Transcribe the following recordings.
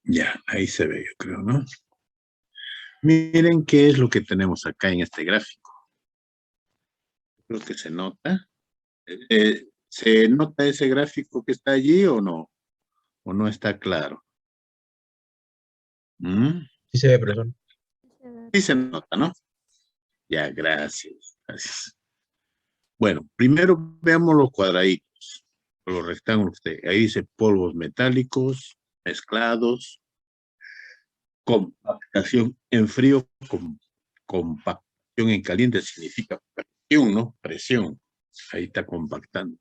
Ya, ahí se ve, yo creo, ¿no? Miren qué es lo que tenemos acá en este gráfico. Creo que se nota. ¿Se nota ese gráfico que está allí o no? ¿O no está claro? ¿Mm? Sí se ve, profesor. Sí se nota, ¿no? Ya, gracias, gracias. Bueno, primero veamos los cuadraditos, los rectángulos. Ahí dice polvos metálicos, mezclados, compactación en frío, compactación en caliente significa presión, ¿no? Presión. Ahí está compactando.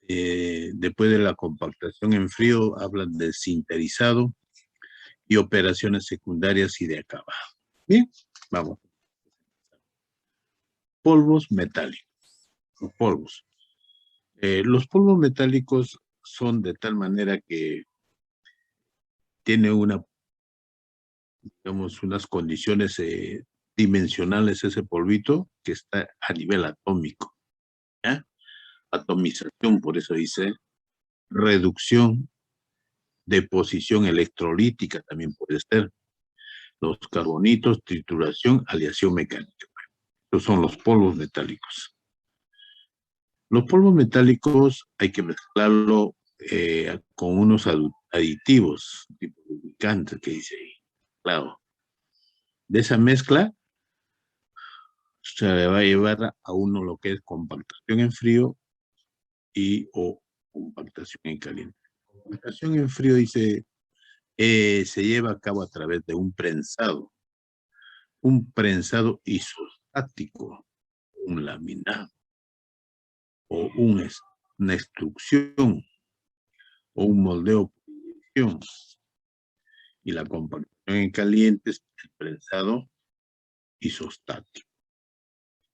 Después de la compactación en frío, hablan de sinterizado y operaciones secundarias y de acabado. Bien, vamos. Polvos metálicos. Los polvos metálicos son de tal manera que tiene digamos, unas condiciones dimensionales ese polvito que está a nivel atómico. ¿Ya? Atomización, por eso dice reducción, deposición electrolítica también puede ser. Los carbonitos, trituración, aleación mecánica. Estos son los polvos metálicos. Los polvos metálicos hay que mezclarlo con unos aditivos, tipo lubricante que dice ahí. Claro. De esa mezcla se le va a llevar a uno lo que es compactación en frío o compactación en caliente. Compactación en frío dice se lleva a cabo a través de un prensado isostático, un laminado o una extrusión o un moldeo por inyección. Y la compactación en caliente es el prensado isostático,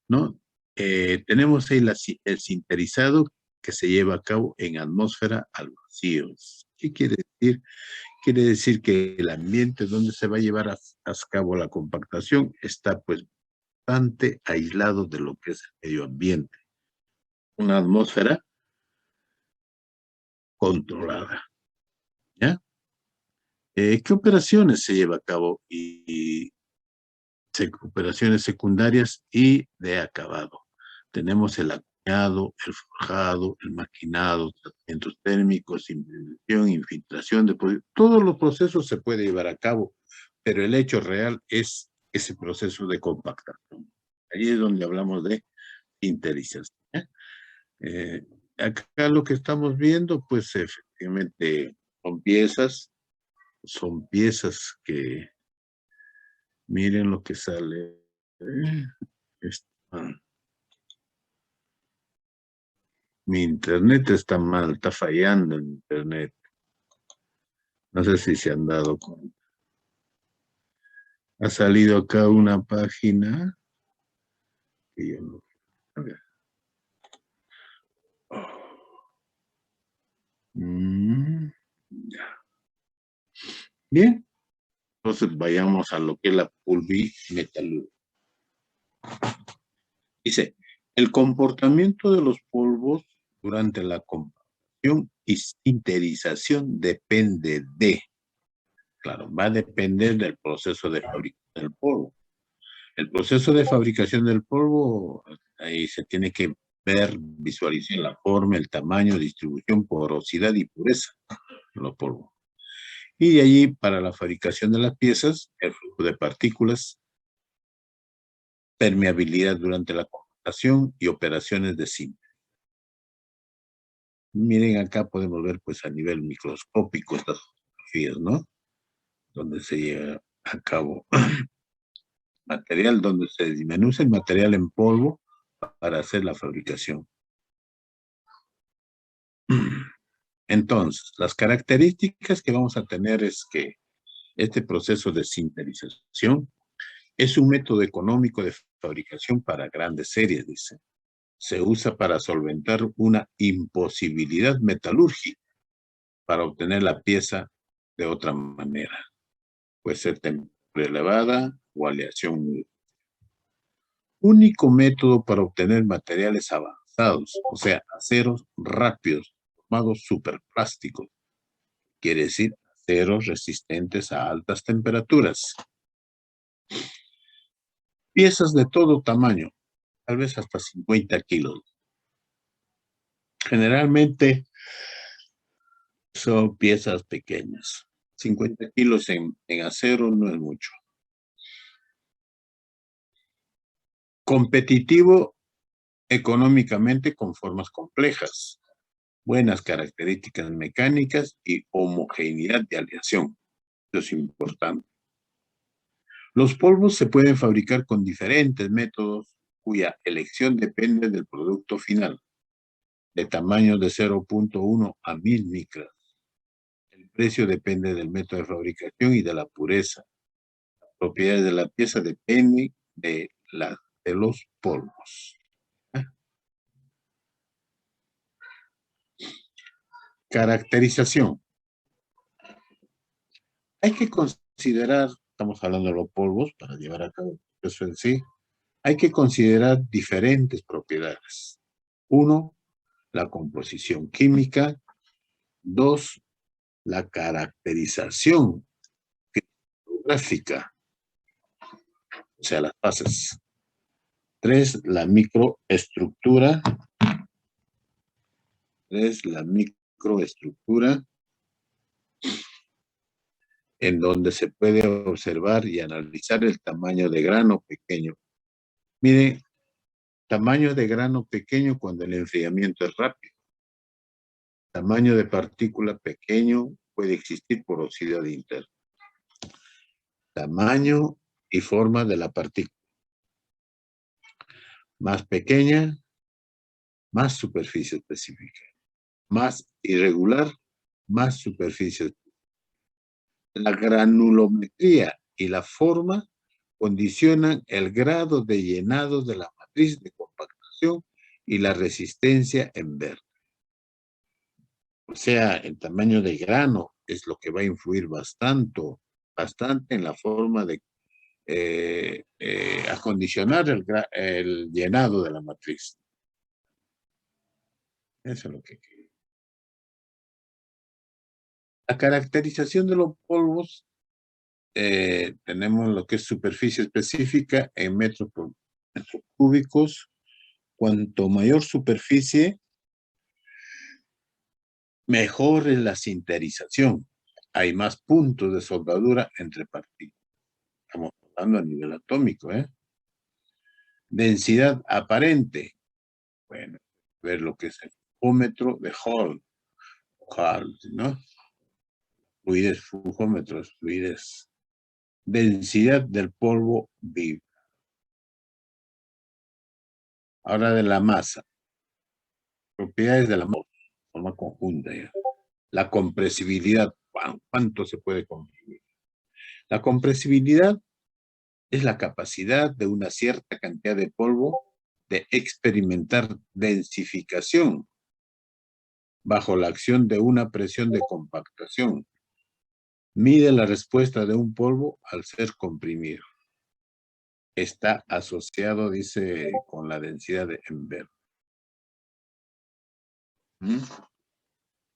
¿no? Tenemos ahí el sinterizado que se lleva a cabo en atmósfera al vacío. ¿Qué quiere decir? Quiere decir que el ambiente donde se va a llevar a cabo la compactación está pues bastante aislado de lo que es el medio ambiente. Una atmósfera controlada. ¿Ya? ¿Qué operaciones se lleva a cabo? Operaciones secundarias y de acabado. Tenemos el acuñado, el forjado, el maquinado, tratamientos térmicos, impresión, infiltración, todos los procesos se puede llevar a cabo, pero el hecho real es ese proceso de compactación. Ahí es donde hablamos de sinterización. Acá lo que estamos viendo, pues efectivamente son piezas que miren lo que sale. Mi internet está mal, está fallando el internet. No sé si se han dado cuenta. Ha salido acá una página que yo no. A ver. Ya. Bien. Entonces vayamos a lo que es la pulvimetalurgia. Dice, el comportamiento de los polvos durante la compactación y sinterización depende de, claro, va a depender del proceso de fabricación del polvo. El proceso de fabricación del polvo, ahí se tiene que ver, visualizar la forma, el tamaño, distribución, porosidad y pureza de los polvos. Y de allí, para la fabricación de las piezas, el flujo de partículas, permeabilidad durante la compactación y operaciones de síntesis. Miren, acá podemos ver pues a nivel microscópico estas fotografías, ¿no? Donde se lleva a cabo material, donde se disminuye el material en polvo para hacer la fabricación. Entonces, las características que vamos a tener es que este proceso de sinterización es un método económico de fabricación para grandes series, dice. Se usa para solventar una imposibilidad metalúrgica para obtener la pieza de otra manera. Puede ser temperatura elevada o aleación muy. Único método para obtener materiales avanzados, o sea, aceros rápidos, formados superplásticos. Quiere decir aceros resistentes a altas temperaturas. Piezas de todo tamaño, tal vez hasta 50 kilos. Generalmente son piezas pequeñas. 50 kilos en acero no es mucho. Competitivo económicamente con formas complejas, buenas características mecánicas y homogeneidad de aleación. Eso es importante. Los polvos se pueden fabricar con diferentes métodos cuya elección depende del producto final, de tamaños de 0.1 a 1000 micras. El precio depende del método de fabricación y de la pureza. Las propiedades de la pieza dependen de los polvos. Caracterización. Hay que considerar, estamos hablando de los polvos para llevar a cabo eso en sí, hay que considerar diferentes propiedades. 1, la composición química. 2, la caracterización cristográfica, o sea, las fases. 3, la microestructura. 3, la microestructura, en donde se puede observar y analizar el tamaño de grano pequeño. Miren, tamaño de grano pequeño cuando el enfriamiento es rápido. Tamaño de partícula pequeño, puede existir porosidad interna. Tamaño y forma de la partícula. Más pequeña, más superficie específica. Más irregular, más superficie. La granulometría y la forma condicionan el grado de llenado de la matriz de compactación y la resistencia en verde. O sea, el tamaño de grano es lo que va a influir bastante en la forma de acondicionar el llenado de la matriz. Eso es lo que quiero. La caracterización de los polvos, tenemos lo que es superficie específica en metros por metros cúbicos. Cuanto mayor superficie, mejor es la sinterización. Hay más puntos de soldadura entre partículas. Estamos hablando a nivel atómico, ¿eh? Densidad aparente. Bueno, ver lo que es el flujómetro de Hall, ¿no? Fluidez, flujómetros, fluidez. Densidad del polvo vivo. Ahora de la masa. Propiedades de la masa, forma conjunta ya. La compresibilidad, ¿cuánto se puede comprimir? La compresibilidad es la capacidad de una cierta cantidad de polvo de experimentar densificación bajo la acción de una presión de compactación. Mide la respuesta de un polvo al ser comprimido. Está asociado, dice, con la densidad de Enver.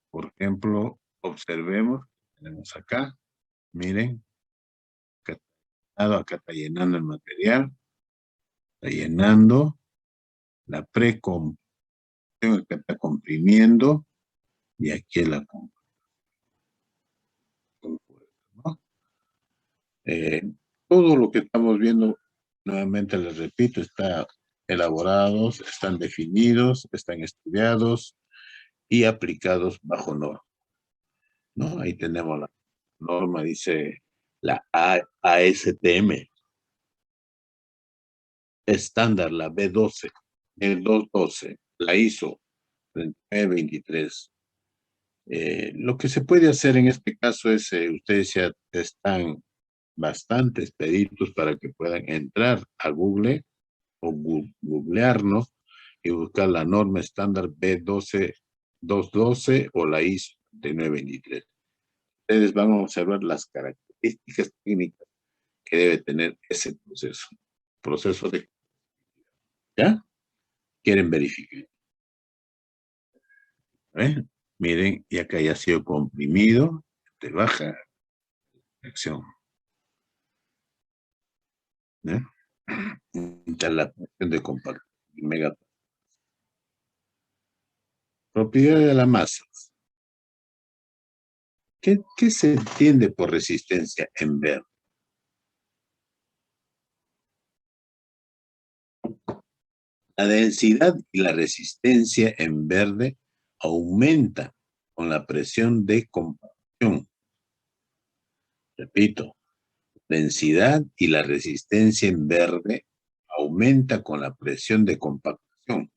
Por ejemplo, observemos, tenemos acá, miren, acá está llenando el material, está llenando la precompresión, que está comprimiendo, y aquí es la compuerta, ¿no? Todo lo que estamos viendo, nuevamente les repito, está elaborados, están definidos, están estudiados y aplicados bajo norma, ¿no? Ahí tenemos la norma, dice la ASTM, estándar, la B12, el 212, la ISO 3923. Lo que se puede hacer en este caso es, ustedes ya están bastantes pedidos para que puedan entrar a Google o googlearnos y buscar la norma estándar B12 212 o la ISO 3923. Ustedes van a observar las características técnicas que debe tener ese proceso de, ¿ya? Quieren verificar. Miren, y acá ya ha sido comprimido, te baja acción. ¿Eh? Interacción de compacto. Mega. Propiedad de la masa. ¿Qué se entiende por resistencia en verde? La densidad y la resistencia en verde aumenta con la presión de compacción. Repito, densidad y la resistencia en verde aumenta con la presión de compactación.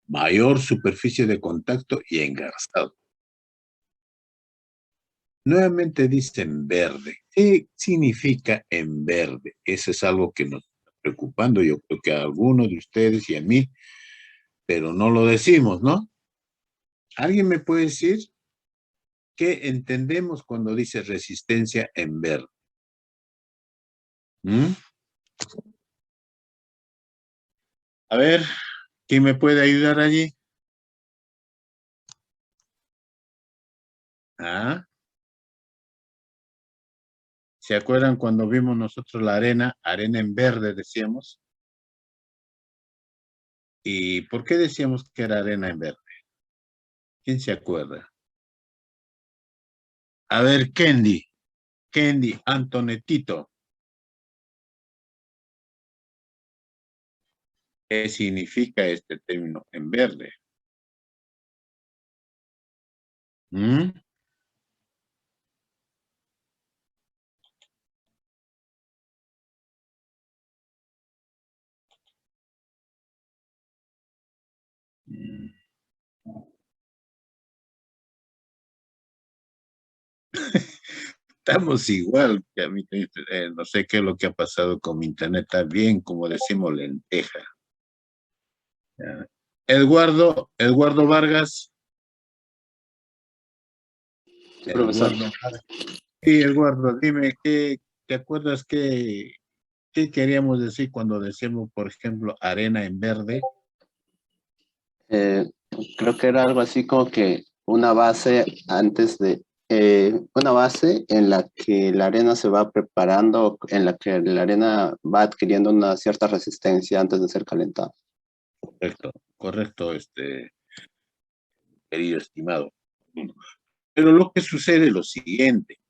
Mayor superficie de contacto y engarzado. Nuevamente dice en verde. ¿Qué significa en verde? Eso es algo que nos está preocupando, yo creo que a algunos de ustedes y a mí, pero no lo decimos, ¿no? ¿Alguien me puede decir qué entendemos cuando dice resistencia en verde? ¿Mm? A ver, ¿quién me puede ayudar allí? ¿Ah? ¿Se acuerdan cuando vimos nosotros la arena en verde decíamos? ¿Y por qué decíamos que era arena en verde? ¿Quién se acuerda? A ver, Kendi, Antonetito. ¿Qué significa este término en verde? ¿Mm? Estamos igual que a mí, no sé qué es lo que ha pasado con mi internet, está bien, como decimos, lenteja. Ya. Eduardo Vargas. Sí, profesor. Sí, Eduardo, dime, ¿te acuerdas qué queríamos decir cuando decíamos, por ejemplo, arena en verde? Eh, Creo que era algo así como que una base una base en la que la arena se va preparando, en la que la arena va adquiriendo una cierta resistencia antes de ser calentada. Correcto, querido estimado. Pero lo que sucede es lo siguiente.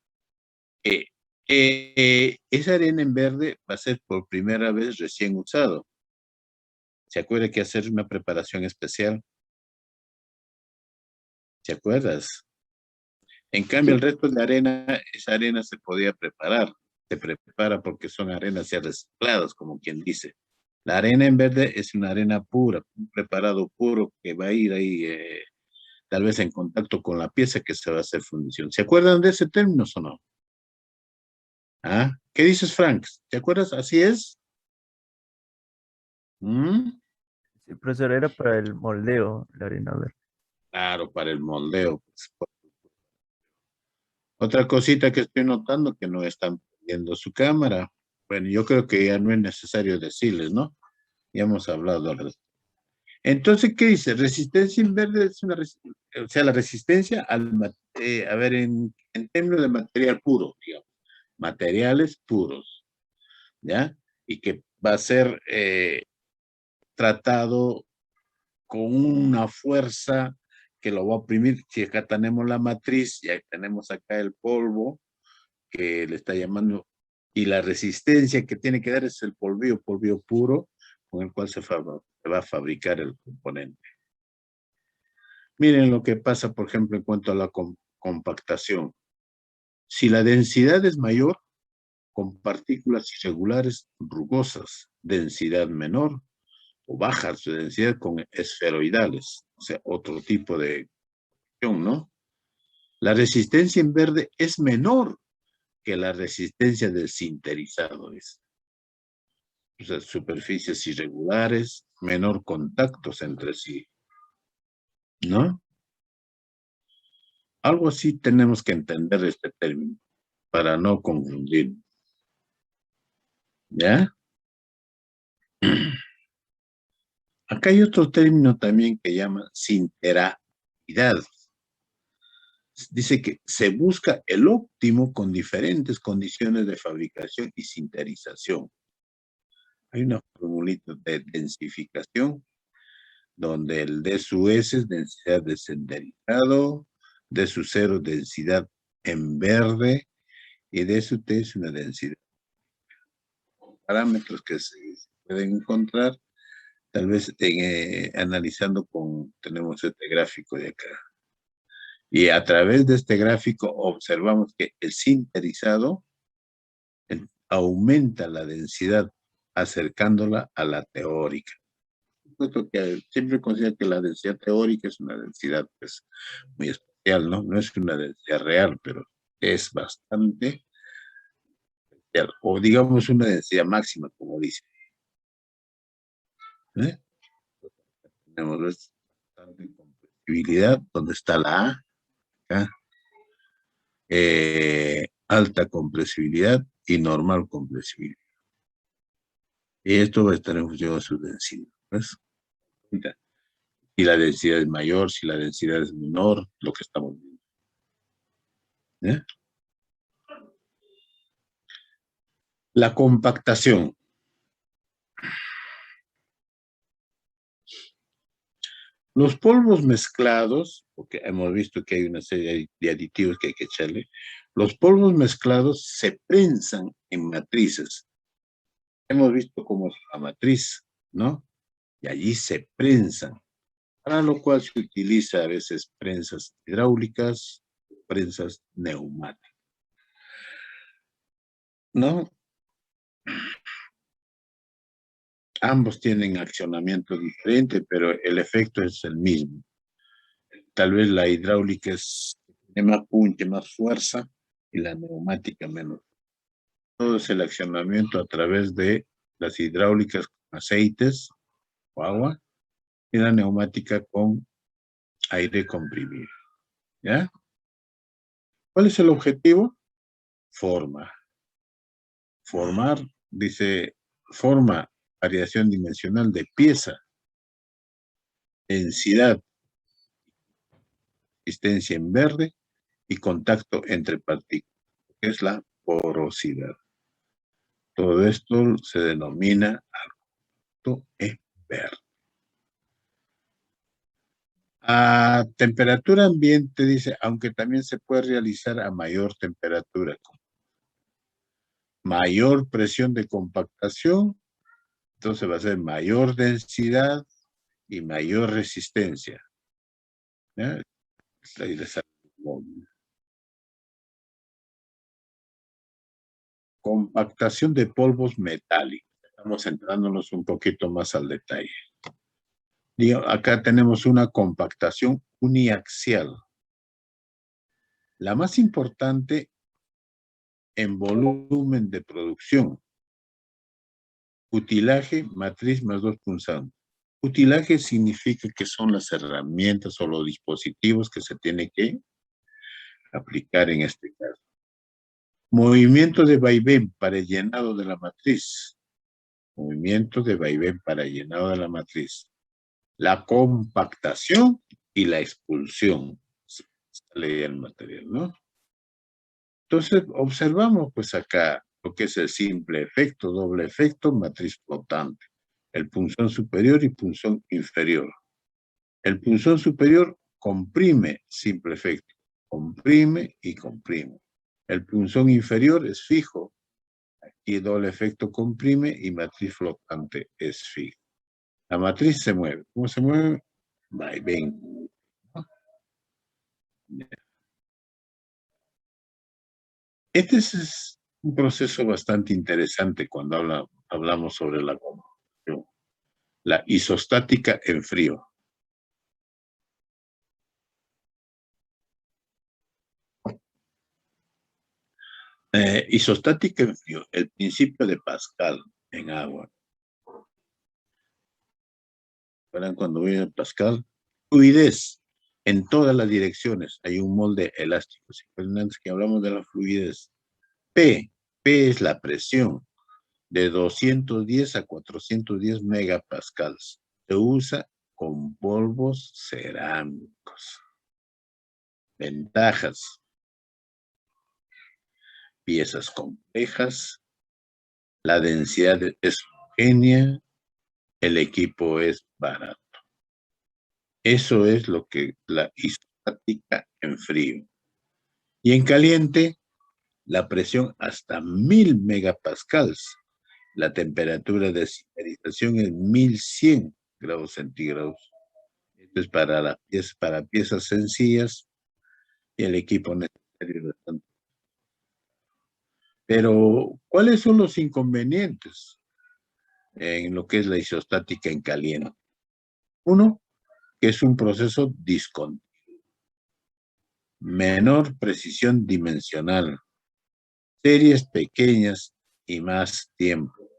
Esa arena en verde va a ser por primera vez recién usado. ¿Se acuerda que hacer una preparación especial? ¿Se acuerdas? En cambio, el resto de arena, esa arena se podía preparar. Se prepara porque son arenas ya recicladas, como quien dice. La arena en verde es una arena pura, un preparado puro que va a ir ahí, tal vez en contacto con la pieza que se va a hacer fundición. ¿Se acuerdan de ese término o no? ¿Ah? ¿Qué dices, Frank? ¿Te acuerdas? ¿Así es? ¿Mm? Sí, profesor, era para el moldeo, la arena verde. Claro, para el moldeo. Pues. Otra cosita que estoy notando que no están viendo su cámara. Bueno, yo creo que ya no es necesario decirles, ¿no? Ya hemos hablado al respecto. Entonces, ¿qué dice? Resistencia inverde es o sea, la resistencia a ver, en términos de material puro, digamos, materiales puros, ¿ya? Y que va a ser tratado con una fuerza que lo va a oprimir. Si acá tenemos la matriz, ya tenemos acá el polvo, que le está llamando, y la resistencia que tiene que dar es el polvillo puro, con el cual se va a fabricar el componente. Miren lo que pasa, por ejemplo, en cuanto a la compactación. Si la densidad es mayor, con partículas irregulares rugosas, densidad menor, o baja su densidad con esferoidales, o sea, otro tipo de cuestión, ¿no? La resistencia en verde es menor que la resistencia del sinterizado, es. O sea, superficies irregulares, menor contactos entre sí, ¿no? Algo así tenemos que entender este término para no confundir, ¿ya? Acá hay otro término también que llama sinteridad. dice que se busca el óptimo con diferentes condiciones de fabricación y sinterización. Hay una formulita de densificación donde el D sub S es densidad de sinterizado, D sub 0 densidad en verde y D sub T es una densidad. Parámetros que se pueden encontrar tal vez analizando tenemos este gráfico de acá. Y a través de este gráfico observamos que el sinterizado aumenta la densidad acercándola a la teórica. Puesto que siempre considero que la densidad teórica es una densidad pues, muy especial, ¿no? No es una densidad real, pero es bastante especial. O digamos una densidad máxima, como dice. Tenemos bastante compresibilidad, donde está la A, acá. Alta compresibilidad y normal compresibilidad. Y esto va a estar en función de su densidad. ¿Ves? Si la densidad es mayor, si la densidad es menor, lo que estamos viendo. ¿Eh? La compactación. Los polvos mezclados, porque hemos visto que hay una serie de aditivos que hay que echarle, los polvos mezclados se prensan en matrices. Hemos visto cómo es la matriz, ¿no? Y allí se prensan, para lo cual se utiliza a veces prensas hidráulicas, prensas neumáticas, ¿no? Ambos tienen accionamiento diferente, pero el efecto es el mismo. Tal vez la hidráulica tiene más punche, más fuerza, y la neumática menos. Todo es el accionamiento a través de las hidráulicas con aceites o agua, y la neumática con aire comprimido. ¿Ya? ¿Cuál es el objetivo? Forma. Formar, dice, forma, variación dimensional de pieza, densidad, resistencia en verde y contacto entre partículas, que es la porosidad. Todo esto se denomina contacto en verde. A temperatura ambiente, dice, aunque también se puede realizar a mayor temperatura. Mayor presión de compactación, entonces va a ser mayor densidad y mayor resistencia. ¿Ya? Compactación de polvos metálicos. Estamos centrándonos un poquito más al detalle. Acá tenemos una compactación uniaxial. La más importante en volumen de producción. Utilaje, matriz más 2 punzantes. Utilaje significa que son las herramientas o los dispositivos que se tiene que aplicar en este caso. Movimiento de vaivén para el llenado de la matriz. Movimiento de vaivén para el llenado de la matriz. La compactación y la expulsión. Sale el material, ¿no? Entonces, observamos pues acá lo que es el simple efecto, doble efecto, matriz flotante. El punzón superior y punzón inferior. El punzón superior comprime, simple efecto. Comprime y comprime. El punzón inferior es fijo. Aquí doble efecto comprime y matriz flotante es fijo. La matriz se mueve. ¿Cómo se mueve? Vaivén. ¿No? Este es un proceso bastante interesante cuando hablamos sobre la combustión. La isostática en frío. Isostática en frío, el principio de Pascal en agua. ¿Verán cuando viene a Pascal? Fluidez en todas las direcciones. Hay un molde elástico. ¿Se acuerdan antes que hablamos de la fluidez? P es la presión de 210 a 410 megapascales. Se usa con polvos cerámicos. Ventajas. Piezas complejas. La densidad es homogénea. El equipo es barato. Eso es lo que la isostática en frío. Y en caliente, la presión hasta 1000 megapascals. La temperatura de cimerización es 1100 grados centígrados. Esto es para piezas sencillas y el equipo necesario. Pero, ¿cuáles son los inconvenientes en lo que es la isostática en caliente? Uno, que es un proceso discontinuo. Menor precisión dimensional. Series pequeñas y más tiempo.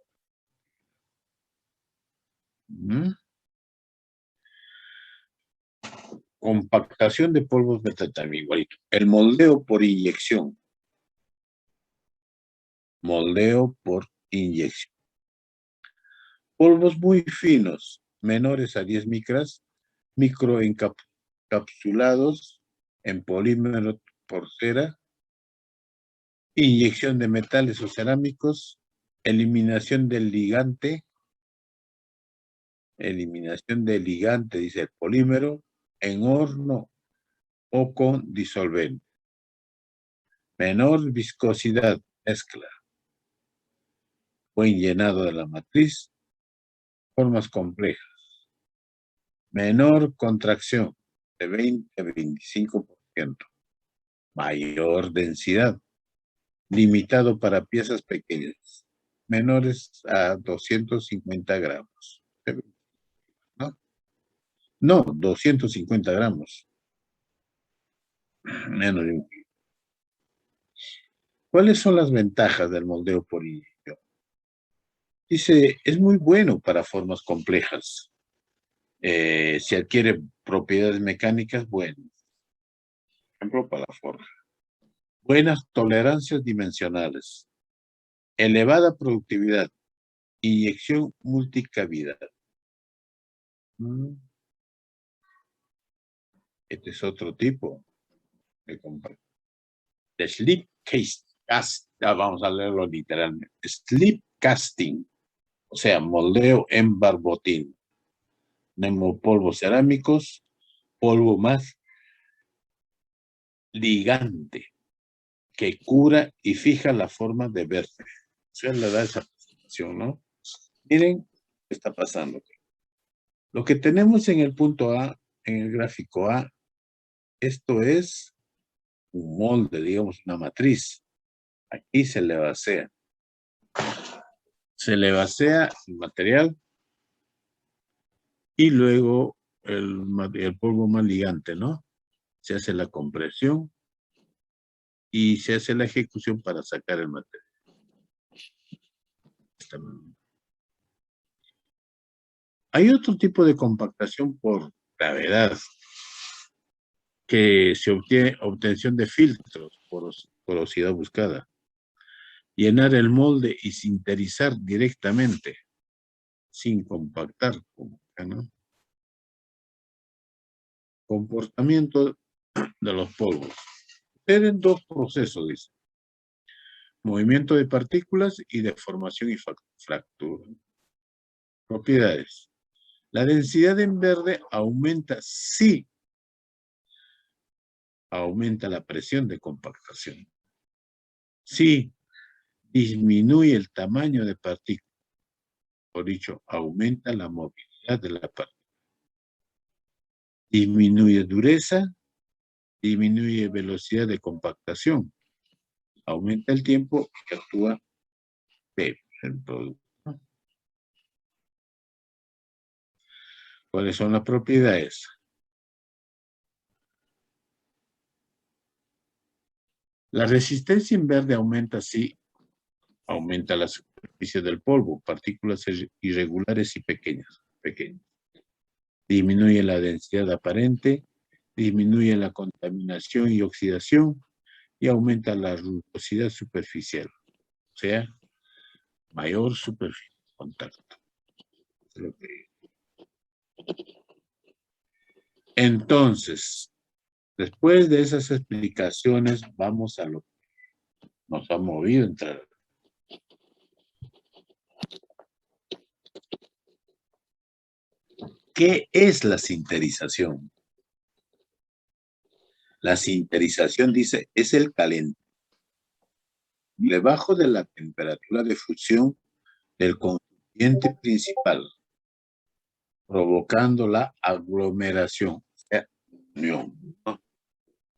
Compactación de polvos metanol igualito. El moldeo por inyección. Moldeo por inyección. Polvos muy finos, menores a 10 micras, microencapsulados en polímero por cera, inyección de metales o cerámicos, eliminación del ligante, dice el polímero, en horno o con disolvente. Menor viscosidad, mezcla. Buen llenado de la matriz, formas complejas. Menor contracción, de 20 a 25%. Mayor densidad, limitado para piezas pequeñas, menores a 250 gramos. No, 250 gramos. Menos de un kilo. ¿Cuáles son las ventajas del moldeo por inyección? Dice, es muy bueno para formas complejas. Si adquiere propiedades mecánicas, bueno. Por ejemplo, para la forja. Buenas tolerancias dimensionales. Elevada productividad. Inyección multicavidad. Este es otro tipo de compacto. De slip cast, vamos a leerlo literalmente. Slip casting, o sea, moldeo en barbotín. Nemopolvos cerámicos, polvo más ligante, que cura y fija la forma de verde. O sea, le da esa posición, ¿no? Miren qué está pasando. Lo que tenemos en el punto A, en el gráfico A, esto es un molde, digamos, una matriz. Aquí se le vacía. Se le vacía el material y luego el polvo más ligante, ¿no? Se hace la compresión y se hace la ejecución para sacar el material. Hay otro tipo de compactación por gravedad, que se obtiene obtención de filtros, porosidad buscada. Llenar el molde y sinterizar directamente, sin compactar, ¿no? Comportamiento de los polvos. Tienen dos procesos, dice. Movimiento de partículas y deformación y fractura. Propiedades. La densidad en verde aumenta si aumenta la presión de compactación. Si disminuye el tamaño de partículas. Por dicho, aumenta la movilidad de la partícula. Disminuye dureza, disminuye velocidad de compactación. Aumenta el tiempo que actúa el producto. ¿Cuáles son las propiedades? La resistencia en verde aumenta si aumenta la superficie del polvo, partículas irregulares y pequeñas. Disminuye la densidad aparente, disminuye la contaminación y oxidación y aumenta la rugosidad superficial. O sea, mayor superficie de contacto. Entonces, Después de esas explicaciones, vamos a lo que nos ha movido a entrar. ¿Qué es la sinterización? La sinterización, dice, es el calentamiento debajo de la temperatura de fusión del constituyente principal, provocando la aglomeración, unión, ¿no?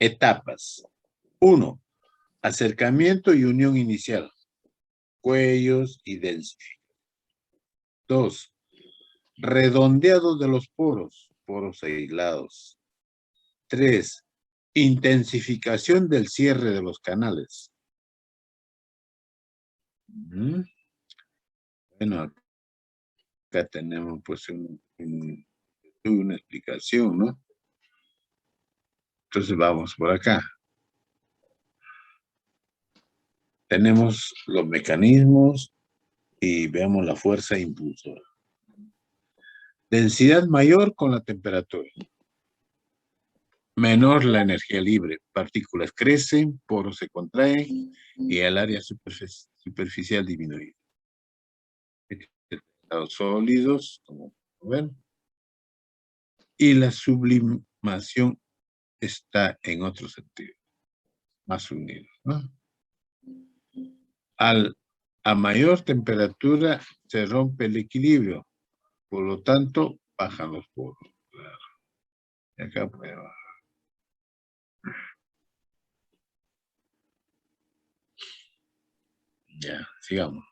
Etapas. 1. Acercamiento y unión inicial. Cuellos y densificación. 2. Redondeado de los poros, poros aislados. 3. Intensificación del cierre de los canales. Bueno, acá tenemos pues una explicación, ¿no? Entonces vamos por acá. Tenemos los mecanismos y veamos la fuerza impulsora. Densidad mayor con la temperatura. Menor la energía libre. Partículas crecen, poros se contraen y el área superficial disminuye. Estados sólidos, como ven. Y la sublimación está en otro sentido, más unido, ¿no? A mayor temperatura se rompe el equilibrio, por lo tanto, bajan los poros. Claro. Y acá puede bajar. Ya, sigamos.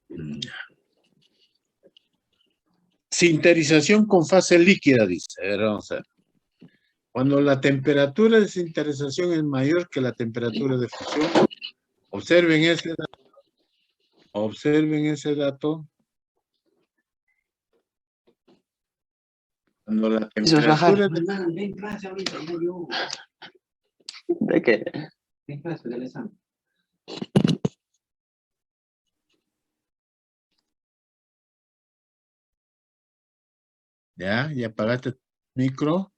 Ya. Sinterización con fase líquida, dice. A ver, vamos a ver. Cuando la temperatura de sinterización es mayor que la temperatura de fusión, observen ese dato. Observen ese dato. Cuando la temperatura ¿De qué? ya apagaste el micro.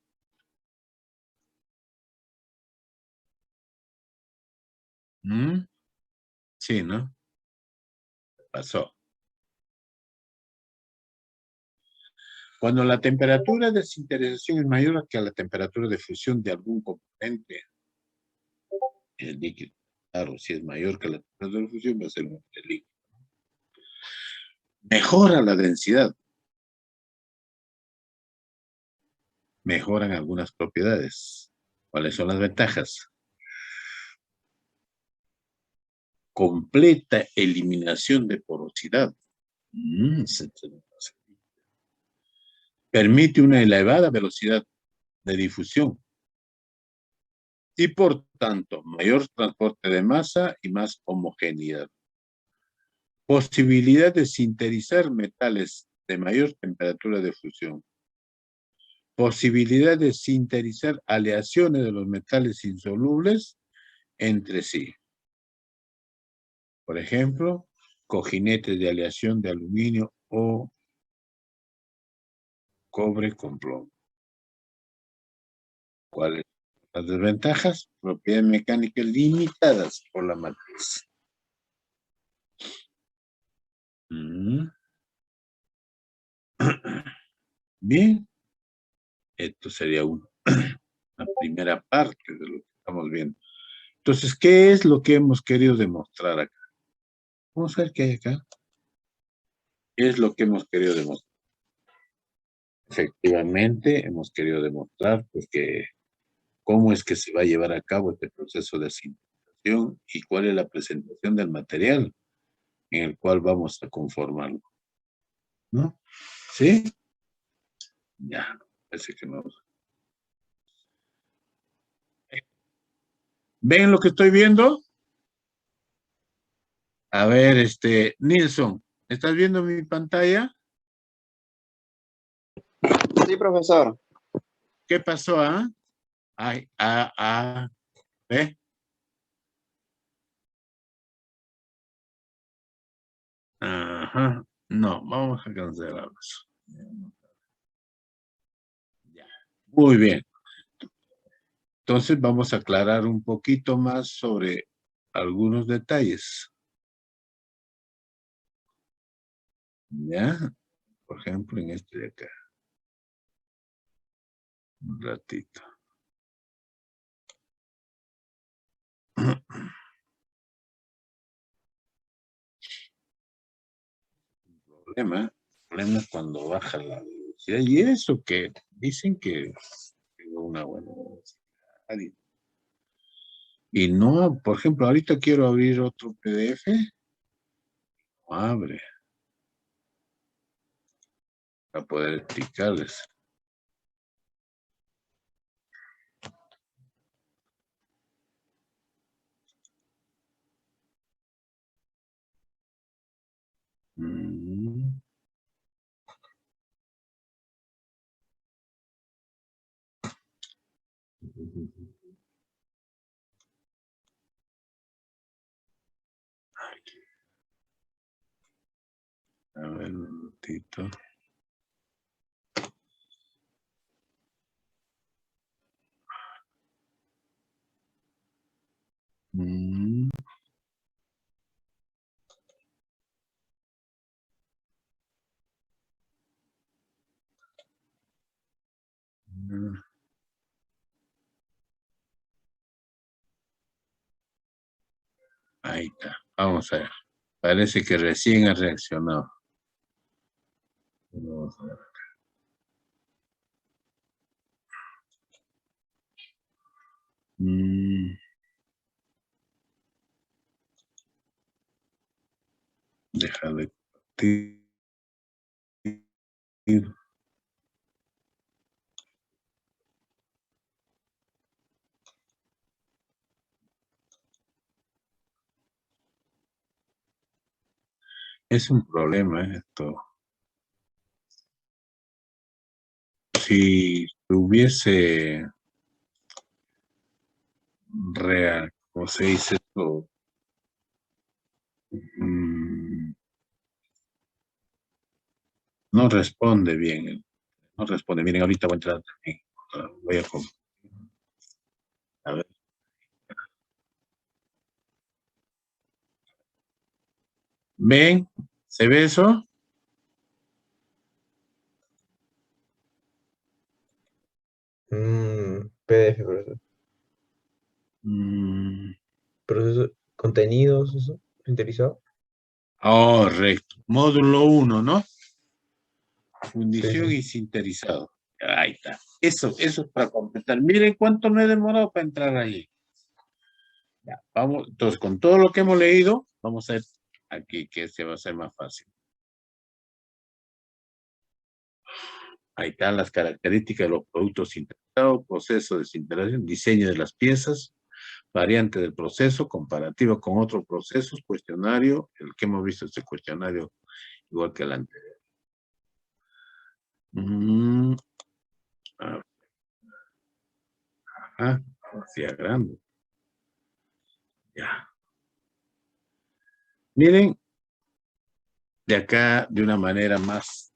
Sí, ¿no? Pasó. Cuando la temperatura de sinterización es mayor que la temperatura de fusión de algún componente, el líquido, claro, si es mayor que la temperatura de fusión va a ser un líquido. Mejora la densidad. Mejoran algunas propiedades. ¿Cuáles son las ventajas? Completa eliminación de porosidad. Permite una elevada velocidad de difusión y por tanto mayor transporte de masa y más homogeneidad. Posibilidad de sinterizar metales de mayor temperatura de fusión. Posibilidad de sinterizar aleaciones de los metales insolubles entre sí. Por ejemplo, cojinetes de aleación de aluminio o cobre con plomo. ¿Cuáles son las desventajas? Propiedades mecánicas limitadas por la matriz. Bien, esto sería una primera parte de lo que estamos viendo. Entonces, ¿qué es lo que hemos querido demostrar acá? Vamos a ver qué hay acá. ¿Qué es lo que hemos querido demostrar? Efectivamente, hemos querido demostrar pues, que cómo es que se va a llevar a cabo este proceso de sintetización y cuál es la presentación del material en el cual vamos a conformarlo. ¿No? ¿Sí? Ya, parece que no. ¿Ven lo que estoy viendo? A ver, Nilsson, ¿estás viendo mi pantalla? Sí, profesor. ¿Qué pasó, ah? Ay, ¿ve? Ajá. No, vamos a cancelar eso. Ya. Muy bien. Entonces vamos a aclarar un poquito más sobre algunos detalles. ¿Ya? Por ejemplo, en este de acá. Un ratito. El problema es cuando baja la velocidad. Y eso que dicen que tengo una buena velocidad. Y no, por ejemplo, ahorita quiero abrir otro PDF. No abre. Para poder explicarles. Mm. A ver, un ratito. Mm. Mm. Ahí está. Vamos a ver. Parece que recién ha reaccionado. Vamos a ver. Mm. Deja de compartir. Es un problema esto. Si hubiese real, ¿cómo se dice esto? Mm, no responde bien. No responde. Miren, ahorita voy a entrar también. Voy a ver. ¿Ven? ¿Se ve eso? PDF, profesor. Mm. Proceso, contenidos, eso, sintetizado. Correcto. Módulo 1, ¿no? Sí, Fundición sí. y sinterizado. Ahí está. Eso es para completar. Miren cuánto me he demorado para entrar ahí. Ya, vamos, entonces, con todo lo que hemos leído, vamos a ver aquí que se va a hacer más fácil. Ahí están las características de los productos sintetizados, proceso de sinterización, diseño de las piezas, variante del proceso, comparativa con otros procesos, cuestionario, el que hemos visto este cuestionario igual que el anterior. Hacia grande. Ya. Miren, de acá de una manera más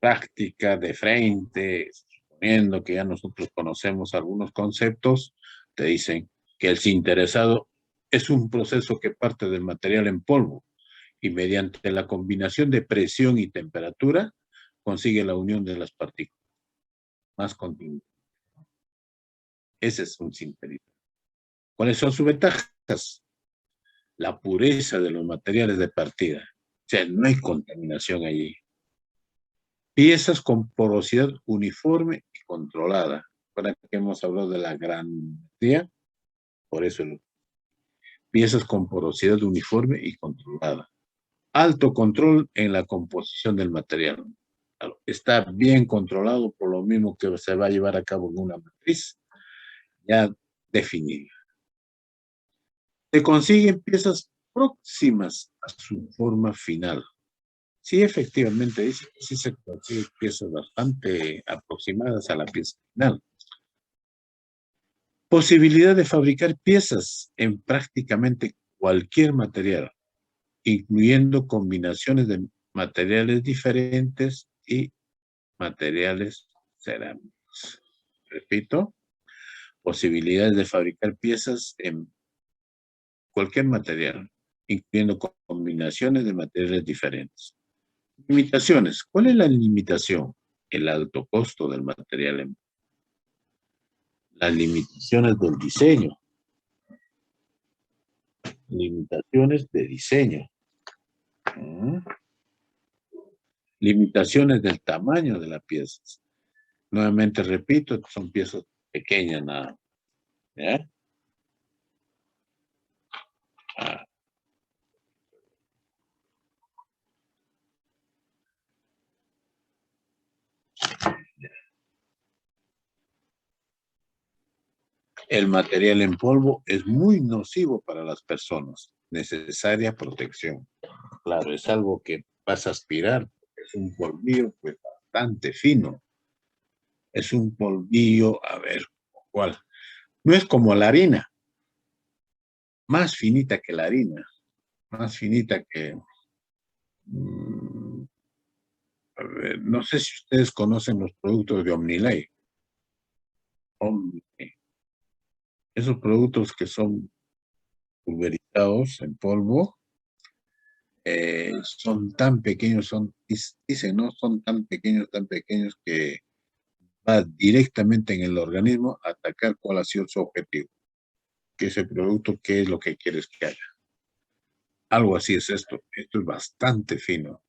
práctica, de frente, suponiendo que ya nosotros conocemos algunos conceptos, te dicen que el sinterizado es un proceso que parte del material en polvo y mediante la combinación de presión y temperatura consigue la unión de las partículas más continuas. Ese es un sinterizador. ¿Cuáles son sus ventajas? La pureza de los materiales de partida. O sea, no hay contaminación allí. Piezas con porosidad uniforme y controlada. Para que hemos hablado de la granulometría, por eso piezas con porosidad uniforme y controlada. Alto control en la composición del material. Claro, está bien controlado por lo mismo que se va a llevar a cabo en una matriz ya definida. Se consiguen piezas próximas a su forma final. Sí, efectivamente, dice que sí se consiguen piezas bastante aproximadas a la pieza final. Posibilidad de fabricar piezas en prácticamente cualquier material, incluyendo combinaciones de materiales diferentes y materiales cerámicos. Repito, posibilidades de fabricar piezas en cualquier material, incluyendo combinaciones de materiales diferentes. Limitaciones. ¿Cuál es la limitación? El alto costo del material. Las limitaciones del diseño. Limitaciones de diseño. Limitaciones del tamaño de las piezas. Nuevamente repito, son piezas pequeñas nada. ¿Ya? Ah. El material en polvo es muy nocivo para las personas. Necesaria protección. Claro, es algo que vas a aspirar. Es un polvillo pues bastante fino. Es un polvillo, a ver, ¿cuál? No es como la harina. Más finita que la harina. Más finita que... a ver, no sé si ustedes conocen los productos de Omnilay. Omnilay. Esos productos que son pulverizados en polvo, son tan pequeños, dicen, ¿no? Son tan pequeños que va directamente en el organismo a atacar cuál ha sido su objetivo. Que ese producto, ¿qué es lo que quieres que haga? Algo así es esto. Esto es bastante fino.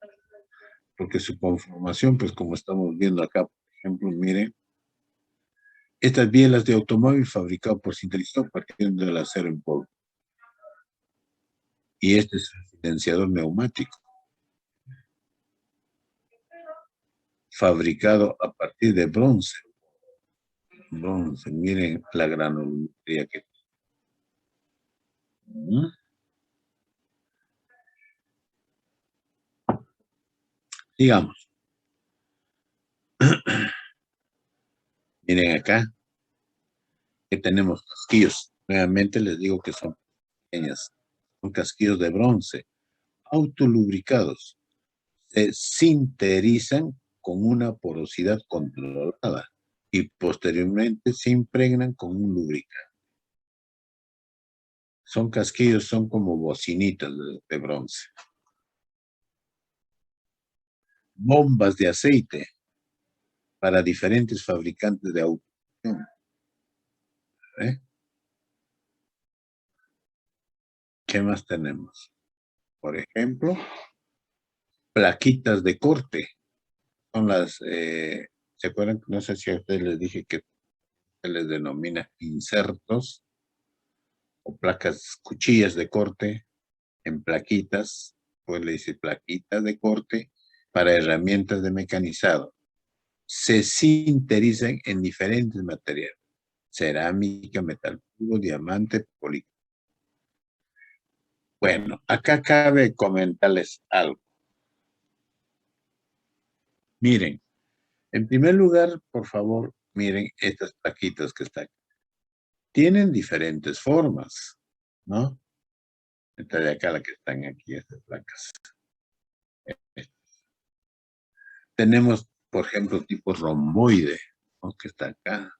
Porque su conformación, pues como estamos viendo acá, por ejemplo, miren, estas bielas de automóvil fabricado por sinterizador partiendo del acero en polvo. Y este es el silenciador neumático, fabricado a partir de bronce. Bronce, miren la granulometría que tiene. Digamos, miren acá, que tenemos casquillos. Nuevamente les digo que son pequeñas. Son casquillos de bronce, autolubricados. Se sinterizan con una porosidad controlada y posteriormente se impregnan con un lubricante. Son casquillos, son como bocinitas de bronce. Bombas de aceite para diferentes fabricantes de automoción. ¿Qué más tenemos? Por ejemplo, plaquitas de corte. Son las, ¿se acuerdan? No sé si a ustedes les dije que se les denomina insertos o placas, cuchillas de corte en plaquitas, pues le dice plaquitas de corte para herramientas de mecanizado. Se sinterizan en diferentes materiales: cerámica, metal puro, diamante, polímero. Bueno, acá cabe comentarles algo. Miren, en primer lugar, por favor, miren estas plaquitas que están. Tienen diferentes formas, ¿no? Esta de acá, la que están aquí, estas placas. Tenemos, por ejemplo, tipo romboide, ¿no? Que está acá.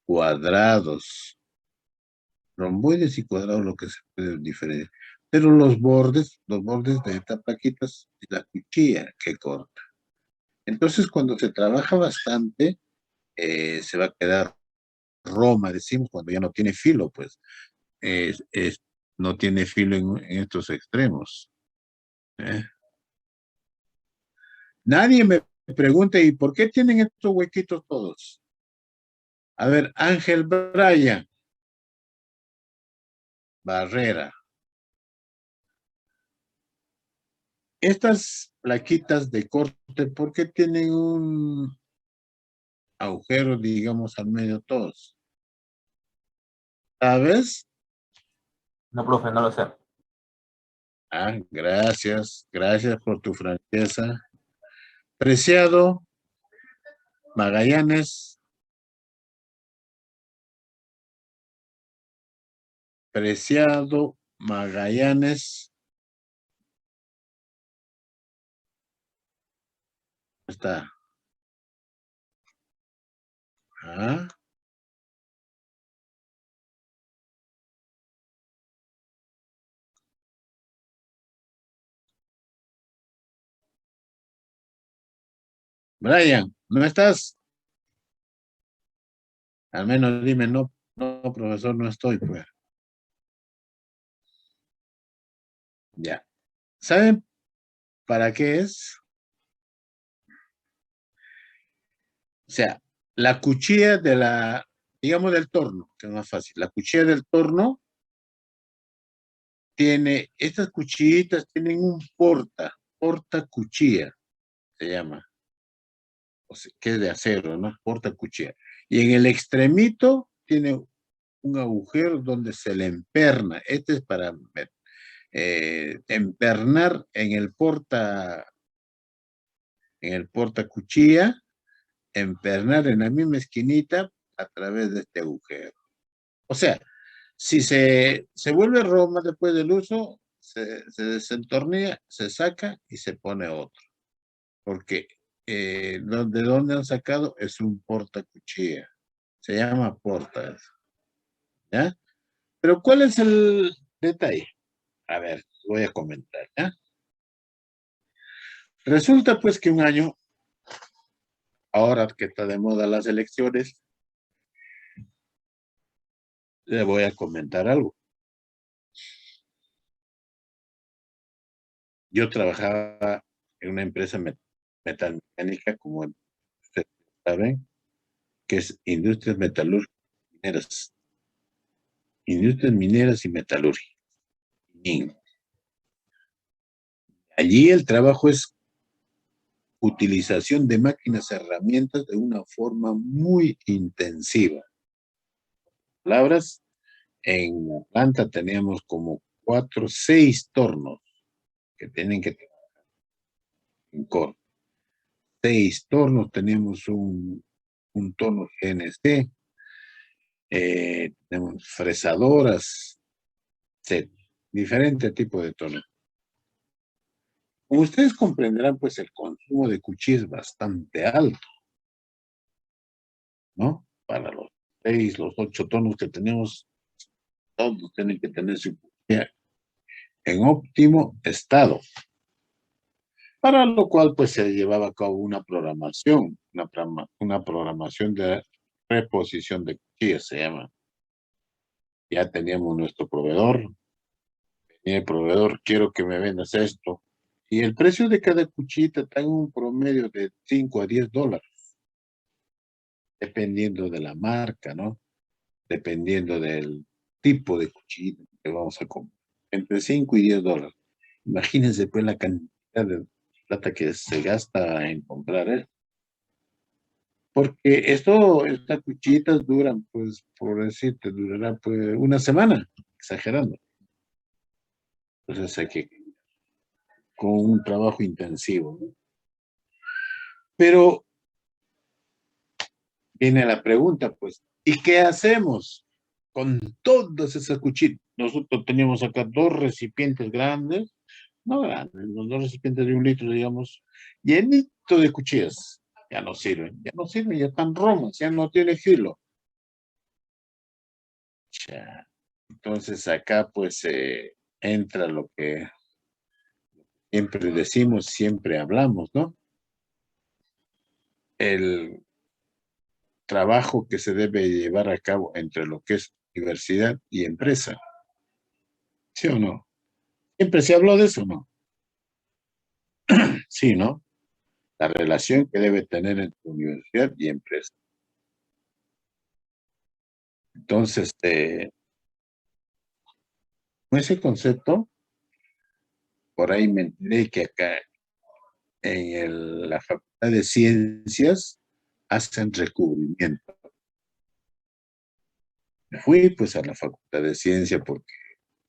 Cuadrados. Romboides y cuadrados, lo que se puede diferenciar. Pero los bordes de estas plaquitas, es la cuchilla que corta. Entonces, cuando se trabaja bastante, se va a quedar Roma, decimos, cuando ya no tiene filo, pues, no tiene filo en estos extremos. Nadie me pregunte, ¿y por qué tienen estos huequitos todos? A ver, Ángel Bryan Barrera. Estas plaquitas de corte, ¿por qué tienen un agujero, digamos, al medio todos? ¿Sabes? No, profe, no lo sé. Ah, gracias por tu franqueza. Preciado Magallanes. Preciado Magallanes está? ¿Ah? Brian, ¿no estás? Al menos dime, no, no, profesor, no estoy, pues. Ya. ¿Saben para qué es? O sea, la cuchilla de la, digamos, del torno, que es más fácil. La cuchilla del torno tiene, estas cuchillitas tienen un porta cuchilla, se llama. O sea, que es de acero, ¿no? Porta cuchilla. Y en el extremito tiene un agujero donde se le emperna. Este es para empernar en el porta cuchilla, empernar en la misma esquinita a través de este agujero. O sea, si se vuelve Roma después del uso, se desentornilla, se saca y se pone otro. Porque de dónde han sacado es un portacuchilla. Se llama porta, ¿ya? Pero ¿cuál es el detalle? A ver, voy a comentar, ¿ya? Resulta pues que un año, ahora que está de moda las elecciones, le voy a comentar algo. Yo trabajaba en una empresa metalmecánica, como ustedes saben, que es Industrias Metalúrgicas Mineras. Industrias Mineras y Metalúrgicas. Allí el trabajo es utilización de máquinas, herramientas de una forma muy intensiva. Palabras, en la planta teníamos como 4, 6 tornos que tienen que trabajar en core. 6 tornos, tenemos un torno GNC, tenemos fresadoras, etc. Diferente tipo de torno. Como ustedes comprenderán, pues el consumo de cuchillas es bastante alto, ¿no? Para los 6, los 8 tonos que tenemos, todos tienen que tener su cuchilla en óptimo estado. Para lo cual, pues se llevaba a cabo una programación, una programación de reposición de cuchillas, se llama. Ya teníamos nuestro proveedor, y el proveedor, quiero que me vendas esto. Y el precio de cada cuchillita está en un promedio de $5 a $10, dependiendo de la marca, ¿no? Dependiendo del tipo de cuchillita que vamos a comprar. Entre $5 y $10. Imagínense pues la cantidad de plata que se gasta en comprar, ¿eh? Porque estas cuchillitas duran, pues, por decirte, durará pues una semana, exagerando. Entonces hay que, con un trabajo intensivo, ¿no? Pero viene la pregunta, pues, ¿y qué hacemos con todas esas cuchillas? Nosotros teníamos acá 2 recipientes grandes, no grandes, los 2 recipientes de 1 litro, digamos, llenito de cuchillas. Ya no sirven, ya están romas, ya no tiene filo. Ya. Entonces acá pues entra lo que siempre decimos, siempre hablamos, ¿no? El trabajo que se debe llevar a cabo entre lo que es universidad y empresa. ¿Sí o no? Siempre se habló de eso, ¿no? Sí, ¿no? La relación que debe tener entre universidad y empresa. Entonces, con ese concepto, por ahí me enteré que acá en la Facultad de Ciencias hacen recubrimiento. Fui pues a la Facultad de Ciencia porque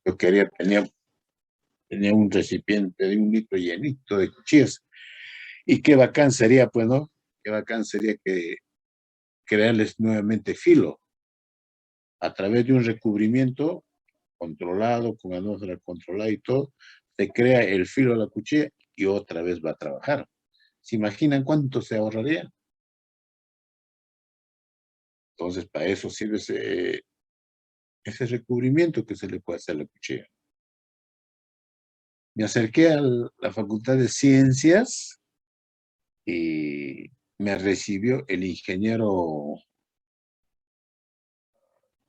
yo tenía un recipiente de 1 litro llenito de cuchillas. Y qué bacán sería, pues, ¿no? Qué bacán sería que crearles nuevamente filo a través de un recubrimiento controlado, con atmósfera controlada y todo, se crea el filo de la cuchilla y otra vez va a trabajar. ¿Se imaginan cuánto se ahorraría? Entonces, para eso sirve ese recubrimiento que se le puede hacer a la cuchilla. Me acerqué a la Facultad de Ciencias y me recibió el ingeniero,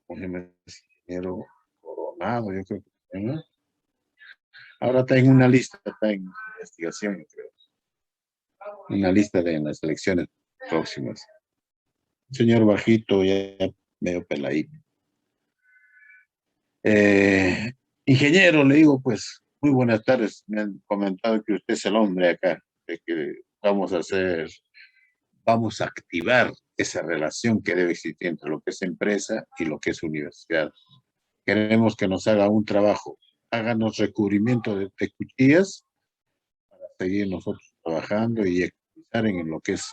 ¿cómo se llama? Ingeniero Coronado, yo creo que se llama. Ahora está en una lista, está en investigación, yo creo. Una lista de las elecciones próximas. Señor bajito, ya medio peladito. Ingeniero, le digo, pues, muy buenas tardes. Me han comentado que usted es el hombre acá, de que vamos a activar esa relación que debe existir entre lo que es empresa y lo que es universidad. Queremos que nos haga un trabajo, háganos recubrimiento de cuchillas para seguir nosotros trabajando y economizar en lo que es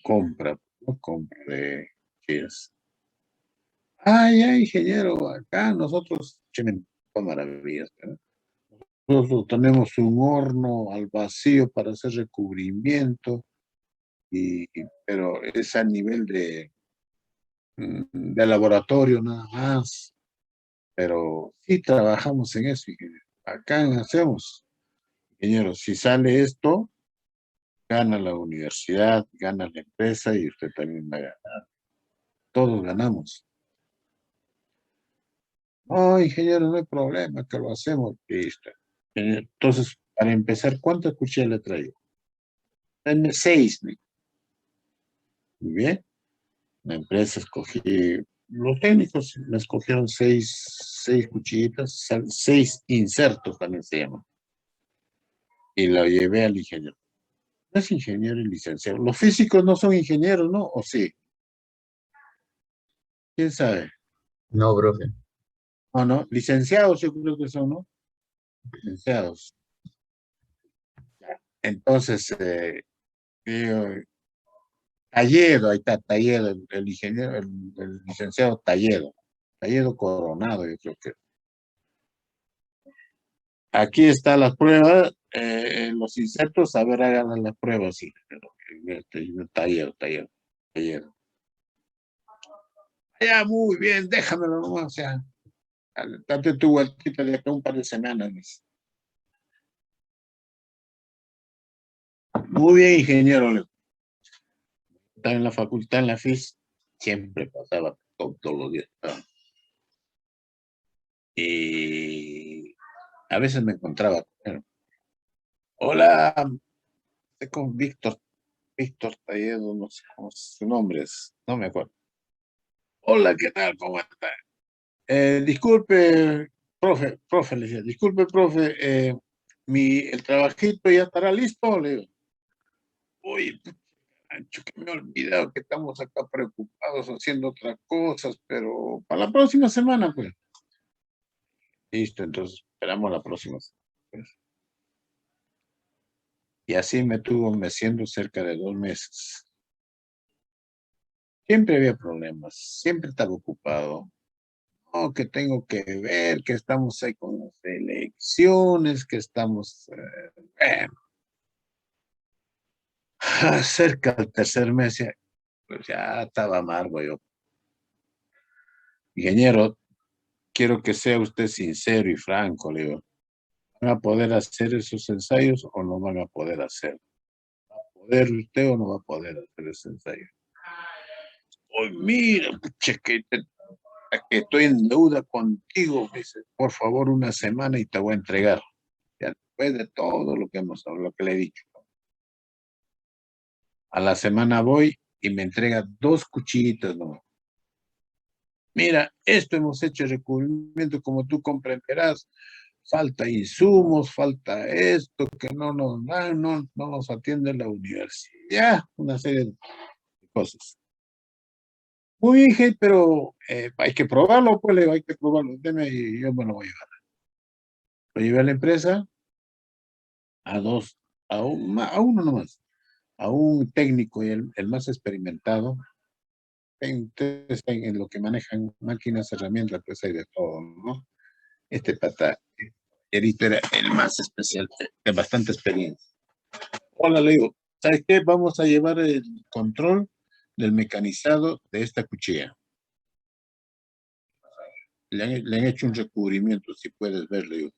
compra, ¿no? Compra de cuchillas. Ya, ingeniero, acá nosotros, maravillas, ¿verdad? Nosotros tenemos un horno al vacío para hacer recubrimiento, pero es a nivel de laboratorio nada más. Pero sí trabajamos en eso, ingeniero. Acá hacemos, ingeniero, si sale esto, gana la universidad, gana la empresa y usted también va a ganar. Todos ganamos. No, ingeniero, no hay problema, que lo hacemos. Listo. Entonces, para empezar, ¿cuántas cuchillas le traigo? Tráeme 6. Muy bien. La empresa escogí, los técnicos me escogieron 6 cuchillitas, 6 insertos también se llaman. Y la llevé al ingeniero. No es ingeniero y licenciado. Los físicos no son ingenieros, ¿no? ¿O sí? ¿Quién sabe? No, profe. ¿O no? Licenciados yo creo que son, ¿no? Licenciados. Entonces, Talledo, ahí está, Talledo, el ingeniero, el licenciado Talledo. Talledo Coronado, yo creo que. Aquí están las pruebas, los insertos, a ver, hagan las pruebas, sí. Talledo. Ya, muy bien, déjamelo nomás, o sea, date tu vueltita de acá un par de semanas. Muy bien, ingeniero. Estaba en la facultad, en la FIS, siempre pasaba todos los días. Y a veces me encontraba con él. Hola, estoy con Víctor Talledo, no sé cómo es su nombre es, no me acuerdo. Hola, ¿qué tal? ¿Cómo está? Disculpe, profe, le decía, disculpe, profe, el trabajito ya estará listo, le digo. Uy, Ancho, que me he olvidado que estamos acá preocupados haciendo otras cosas, pero para la próxima semana, pues. Listo, entonces esperamos la próxima semana, pues. Y así me tuvo meciendo cerca de 2 meses. Siempre había problemas, siempre estaba ocupado. No, que tengo que ver, que estamos ahí con las elecciones, que estamos... bueno. Cerca del tercer mes, pues ya estaba amargo yo. Ingeniero, quiero que sea usted sincero y franco, le digo. ¿Van a poder hacer esos ensayos o no van a poder hacer? ¿Va a poder usted o no va a poder hacer ese ensayo? Hoy mira, pucha, que estoy en deuda contigo, me dice, por favor, una semana y te voy a entregar. Ya después de todo lo que hemos hablado, lo que le he dicho. A la semana voy y me entrega 2 cuchillitas, ¿no? Mira, esto hemos hecho recubrimiento, como tú comprenderás. Falta insumos, falta esto, que no nos dan, no nos atiende la universidad, una serie de cosas. Muy bien, Gey, pero hay que probarlo, pues, le digo, hay que probarlo, deme y yo me lo voy a llevar. Lo llevé a la empresa, a uno nomás, a un técnico y el más experimentado. Ustedes en lo que manejan máquinas, herramientas, pues hay de todo, ¿no? Este pata, Erito era el más especial, de bastante experiencia. Hola, le digo, ¿sabes qué? Vamos a llevar el control del mecanizado de esta cuchilla. Le han hecho un recubrimiento, si puedes verlo. Yo,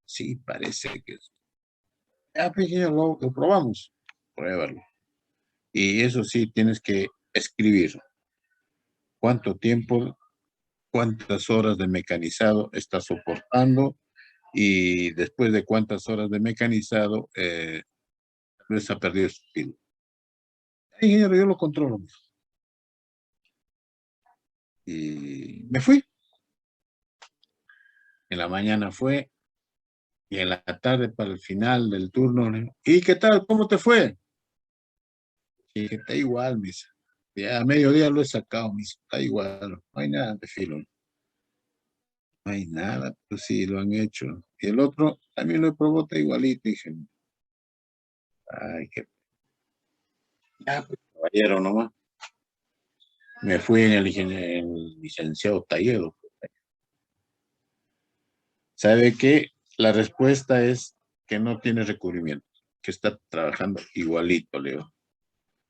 sí, parece que es. Ah, pues ya lo probamos. Pruébalo. Y eso sí, tienes que escribir cuánto tiempo, cuántas horas de mecanizado está soportando y después de cuántas horas de mecanizado les ha perdido su pila. Ingeniero, yo lo controlo. Y me fui. En la mañana fue y en la tarde para el final del turno. ¿Y qué tal? ¿Cómo te fue? Y dije, está igual, misa. Ya a mediodía lo he sacado, misa. Está igual. No hay nada de filo. No hay nada, pues sí, lo han hecho. Y el otro también lo probó, está igualito. Dije, ay, qué. Ya, pues, caballero nomás. Me fui en el licenciado Talledo. ¿Sabe qué? La respuesta es que no tiene recubrimiento, que está trabajando igualito, Leo.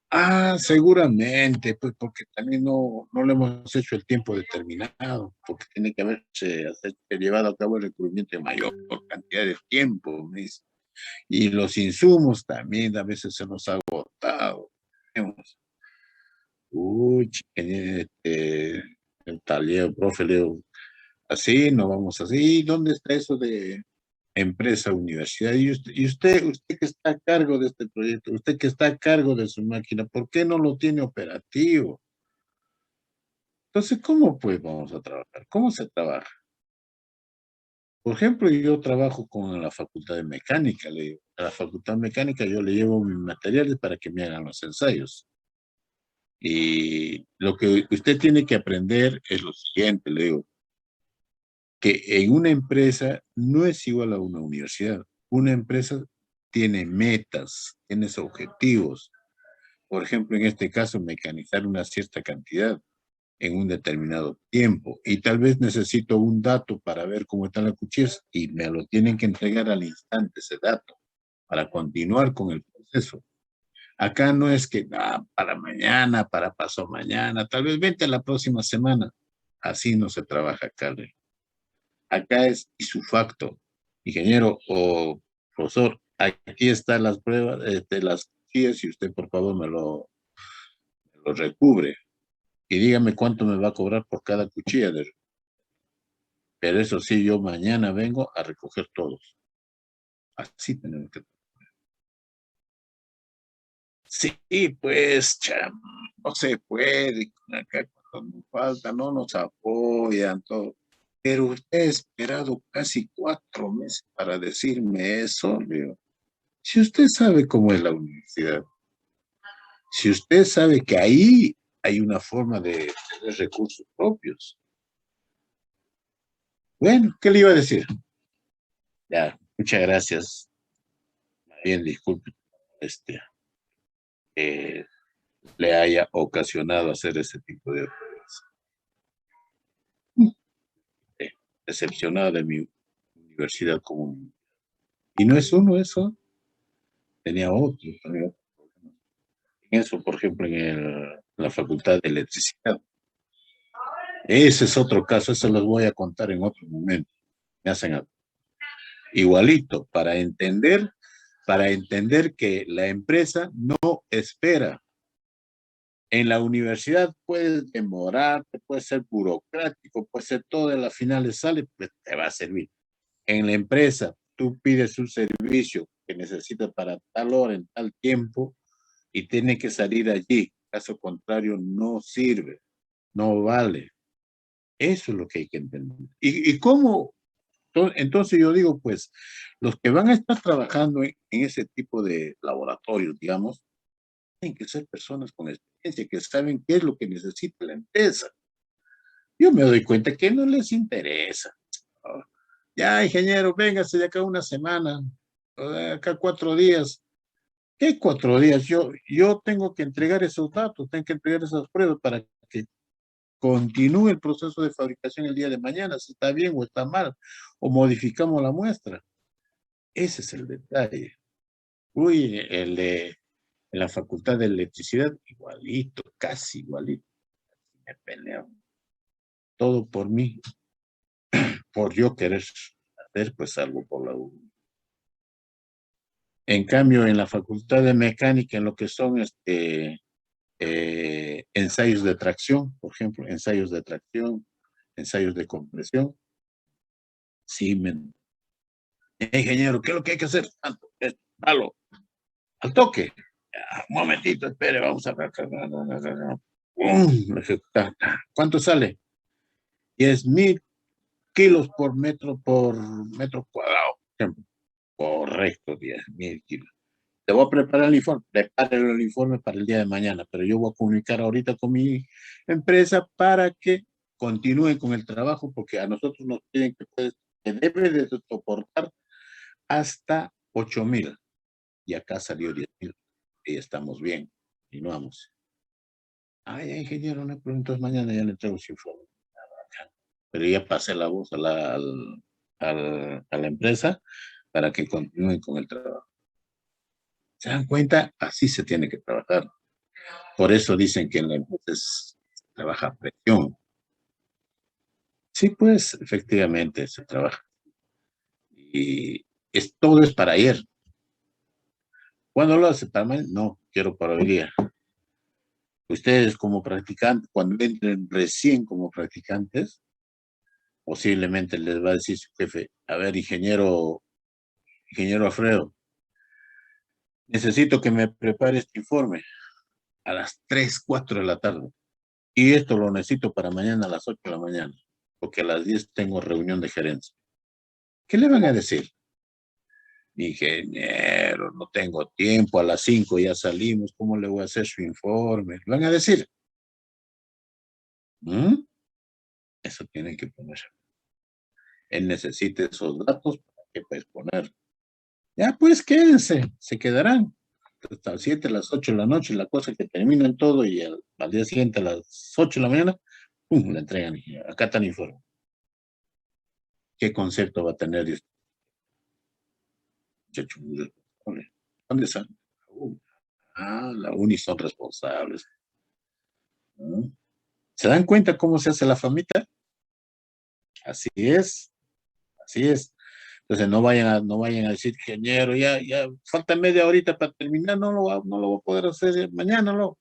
Ah, seguramente, pues porque también no le hemos hecho el tiempo determinado, porque tiene que haberse llevado a cabo el recubrimiento de mayor cantidad de tiempo, me dice. Y los insumos también a veces se nos ha agotado. Uy, el taller, profe, Leo, así, no vamos así. ¿Dónde está eso de empresa, universidad? Y usted que está a cargo de este proyecto, usted que está a cargo de su máquina, ¿por qué no lo tiene operativo? Entonces, ¿cómo pues vamos a trabajar? ¿Cómo se trabaja? Por ejemplo, yo trabajo con la Facultad de Mecánica. Le digo, a la Facultad de Mecánica yo le llevo mis materiales para que me hagan los ensayos. Y lo que usted tiene que aprender es lo siguiente, le digo, que en una empresa no es igual a una universidad. Una empresa tiene metas, tiene objetivos. Por ejemplo, en este caso, mecanizar una cierta cantidad en un determinado tiempo. Y tal vez necesito un dato para ver cómo están las cuchillas y me lo tienen que entregar al instante ese dato para continuar con el proceso. Acá no es que para mañana, para pasado mañana, tal vez vente la próxima semana. Así no se trabaja acá. Acá es isufacto, ingeniero o profesor. Aquí están las pruebas de las cuchillas y usted por favor me lo recubre. Y dígame cuánto me va a cobrar por cada cuchilla. Pero eso sí, yo mañana vengo a recoger todos. Así tenemos que. Sí, pues, no se puede. Acá cuando nos falta, no nos apoyan, todo. Pero usted ha esperado casi 4 meses para decirme eso, Leo. Si usted sabe cómo es la universidad, si usted sabe que ahí hay una forma de tener recursos propios. Bueno, ¿qué le iba a decir? Ya, muchas gracias. Bien, disculpe, eh, le haya ocasionado hacer ese tipo de pruebas. Decepcionado de mi universidad común. Y no es uno eso, tenía otro. En eso, por ejemplo, la Facultad de Electricidad. Ese es otro caso, eso los voy a contar en otro momento. Me hacen igualito, para entender que la empresa no espera. En la universidad puede demorar, puede ser burocrático, puede ser todo, a las finales sale, pues te va a servir. En la empresa, tú pides un servicio que necesitas para tal hora, en tal tiempo, y tiene que salir allí. Caso contrario, no sirve, no vale. Eso es lo que hay que entender. ¿Y cómo? Entonces yo digo, pues, los que van a estar trabajando en ese tipo de laboratorios, digamos, tienen que ser personas con experiencia, que saben qué es lo que necesita la empresa. Yo me doy cuenta que no les interesa. Oh, ya, ingeniero, véngase de acá una semana, de acá 4 días. ¿Qué 4 días? Yo tengo que entregar esos datos, tengo que entregar esas pruebas para que continúe el proceso de fabricación el día de mañana, si está bien o está mal, o modificamos la muestra. Ese es el detalle. Uy, En la Facultad de Electricidad, igualito, casi igualito. Me peleo. Todo por mí, por yo querer hacer, pues algo por la U. En cambio, en la Facultad de Mecánica, en lo que son ensayos de tracción, por ejemplo, ensayos de tracción, ensayos de compresión, sí, ingeniero, ¿qué es lo que hay que hacer? Halo, al toque. Un momentito, espere, vamos a ver. ¿Cuánto sale? 10.000 kilos por metro cuadrado. Correcto, 10.000 kilos. Te voy a preparar el informe. Prepare el informe para el día de mañana, pero yo voy a comunicar ahorita con mi empresa para que continúen con el trabajo, porque a nosotros nos piden que debe de soportar hasta 8.000. Y acá salió 10.000. Y estamos bien. Continuamos. Ay, ingeniero, no hay problema, entonces mañana ya le entrego su informe. Pero ya pasé la voz a la empresa para que continúen con el trabajo. ¿Se dan cuenta? Así se tiene que trabajar. Por eso dicen que en la empresa trabaja a presión. Sí, pues, efectivamente se trabaja. Y todo es para ayer. ¿Cuándo lo hace para mañana? No, quiero para hoy día. Ustedes como practicantes, cuando entren recién como practicantes, posiblemente les va a decir su jefe, a ver, ingeniero Alfredo, necesito que me prepare este informe a las 3, 4 de la tarde. Y esto lo necesito para mañana a las 8 de la mañana, porque a las 10 tengo reunión de gerencia. ¿Qué le van a decir? Ingeniero, no tengo tiempo, a las 5 ya salimos, ¿cómo le voy a hacer su informe? ¿Le van a decir? Eso tienen que poner. Él necesita esos datos para que puedes poner. Ya, pues quédense, se quedarán. Hasta las 7, las 8 de la noche, la cosa que terminan todo y al día siguiente a las 8 de la mañana, ¡pum!, le entregan. Acá está el informe. ¿Qué concepto va a tener de usted? ¿Dónde están? La UNI son responsables. ¿Se dan cuenta cómo se hace la famita? Así es, así es. Entonces no vayan a decir, ingeniero, ya falta media horita para terminar, no lo voy a poder hacer mañana, no.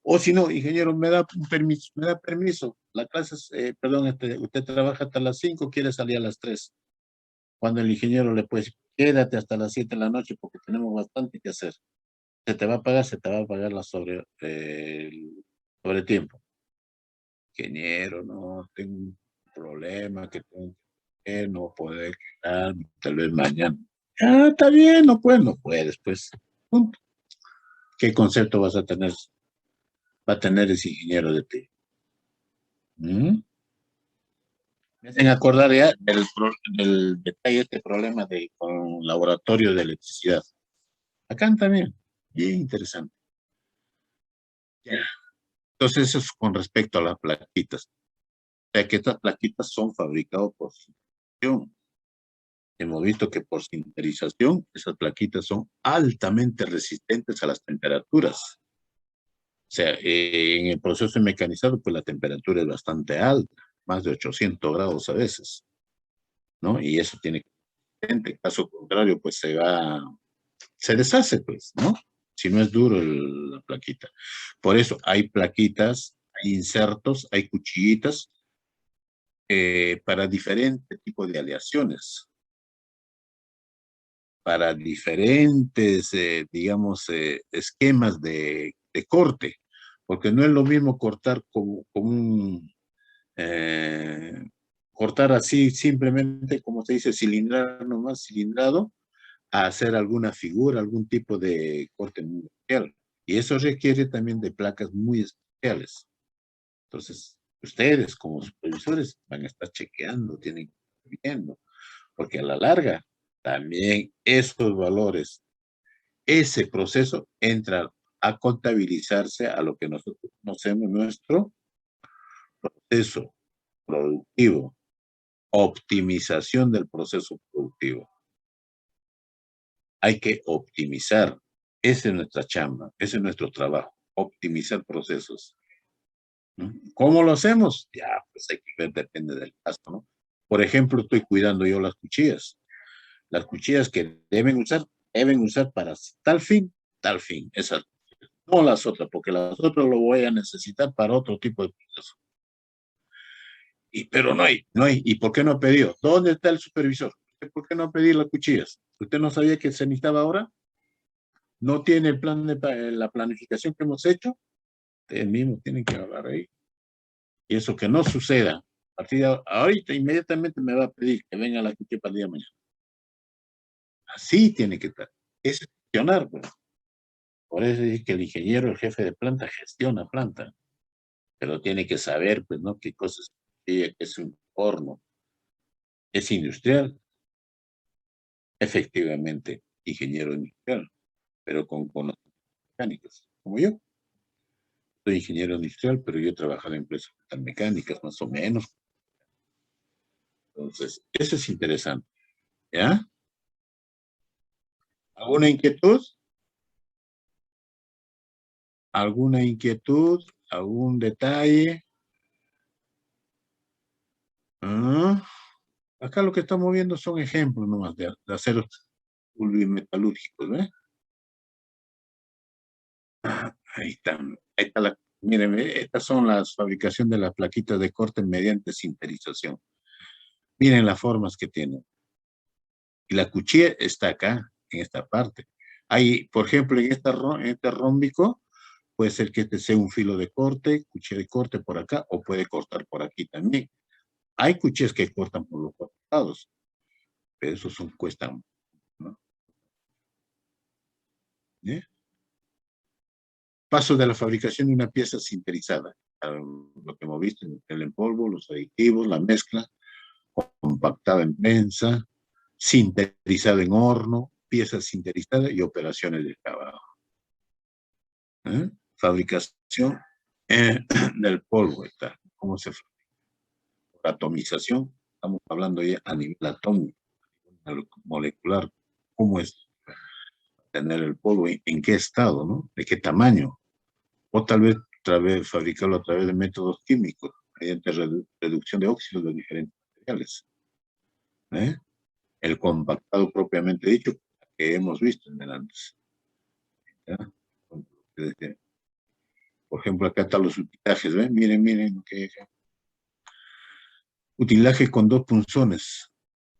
O si no, ingeniero, me da permiso. La clase es, perdón, usted trabaja hasta las 5, quiere salir a las 3. Cuando el ingeniero le puede decir, quédate hasta las 7 de la noche porque tenemos bastante que hacer. Se te va a pagar la sobre tiempo. Ingeniero, no, tengo un problema que tengo que no poder quedarme, tal vez mañana. Está bien, no puedes, pues. Punto. ¿Qué concepto va a tener ese ingeniero de ti? Me hacen acordar ya del detalle, este problema con laboratorio de electricidad. Acá también, bien interesante. Ya. Entonces, eso es con respecto a las plaquitas. O sea, que estas plaquitas son fabricadas por sintetización. Hemos visto que por sinterización, esas plaquitas son altamente resistentes a las temperaturas. O sea, en el proceso mecanizado, pues la temperatura es bastante alta, más de 800 grados a veces, ¿no? Y eso tiene que, en caso contrario, pues se deshace, pues, ¿no? Si no es duro la plaquita. Por eso hay plaquitas, hay insertos, hay cuchillitas para diferentes tipos de aleaciones, para diferentes, digamos, esquemas de corte, porque no es lo mismo cortar cortar así simplemente, como se dice, cilindrar nomás, cilindrado, a hacer alguna figura, algún tipo de corte muy especial. Y eso requiere también de placas muy especiales. Entonces, ustedes como supervisores van a estar chequeando, tienen que estar viendo, porque a la larga también esos valores, ese proceso entra a contabilizarse a lo que nosotros conocemos nuestro proceso productivo, optimización del proceso productivo. Hay que optimizar Esa es nuestra chamba, ese es nuestro trabajo, optimizar procesos. ¿No? ¿Cómo lo hacemos? Ya, pues hay que ver, depende del caso, ¿no? Por ejemplo, estoy cuidando yo las cuchillas. Las cuchillas que deben usar para tal fin, esas. No las otras, porque las otras lo voy a necesitar para otro tipo de proceso. Pero no hay. ¿Y por qué no ha pedido? ¿Dónde está el supervisor? ¿Por qué no ha pedido las cuchillas? ¿Usted no sabía que se necesitaba ahora? ¿No tiene el plan de la planificación que hemos hecho? Ustedes mismos tienen que hablar ahí. Y eso que no suceda. A partir de ahorita, inmediatamente me va a pedir que venga la cuchilla para el día de mañana. Así tiene que estar. Es gestionar, pues. Por eso dice que el ingeniero, el jefe de planta, gestiona planta. Pero tiene que saber, pues, ¿no? Qué cosas es un horno. Es industrial, efectivamente, ingeniero industrial, pero con conocimientos mecánicos, como yo. Soy ingeniero industrial, pero yo he trabajado en empresas mecánicas, más o menos. Entonces, eso es interesante. ¿Ya? ¿Alguna inquietud? ¿Alguna inquietud? ¿Algún detalle? ¿Ah? Acá lo que estamos viendo son ejemplos nomás de aceros metalúrgicos, ¿ves? Ahí están. Ahí está miren, estas son las fabricación de las plaquitas de corte mediante sinterización. Miren las formas que tienen. Y la cuchilla está acá, en esta parte. Hay, por ejemplo, en este rómbico, puede ser que este sea un filo de corte, cuchilla de corte por acá, o puede cortar por aquí también. Hay cuchillas que cortan por los costados, pero esos cuestan, ¿no? ¿Eh? Paso de la fabricación de una pieza sinterizada. Lo que hemos visto, el en polvo, los aditivos, la mezcla, compactada en prensa, sinterizada en horno, piezas sinterizadas y operaciones de acabado. Fabricación del polvo, está. ¿Cómo se fabrica? Por atomización, estamos hablando ya a nivel atómico, molecular, cómo es tener el polvo, en qué estado, ¿no? De qué tamaño, o tal vez fabricarlo a través de métodos químicos, mediante reducción de óxidos de diferentes materiales. El compactado propiamente dicho, que hemos visto en el antes. ¿Ya? Por ejemplo, acá están los utilajes, ¿ven? Miren, que utilaje con dos punzones.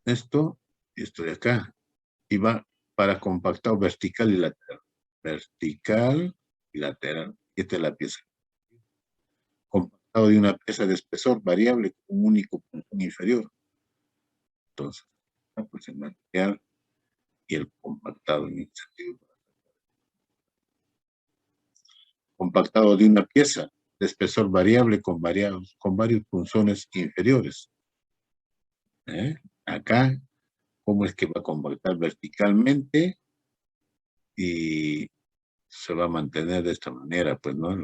Esto y esto de acá. Y va para compactado vertical y lateral. Vertical y lateral. Esta es la pieza. Compactado de una pieza de espesor variable con un único punzón inferior. Entonces, pues el material y el compactado en ese sentido. Compactado de una pieza de espesor variable con varios punzones inferiores. Acá, cómo es que va a compactar verticalmente y se va a mantener de esta manera, pues, ¿no?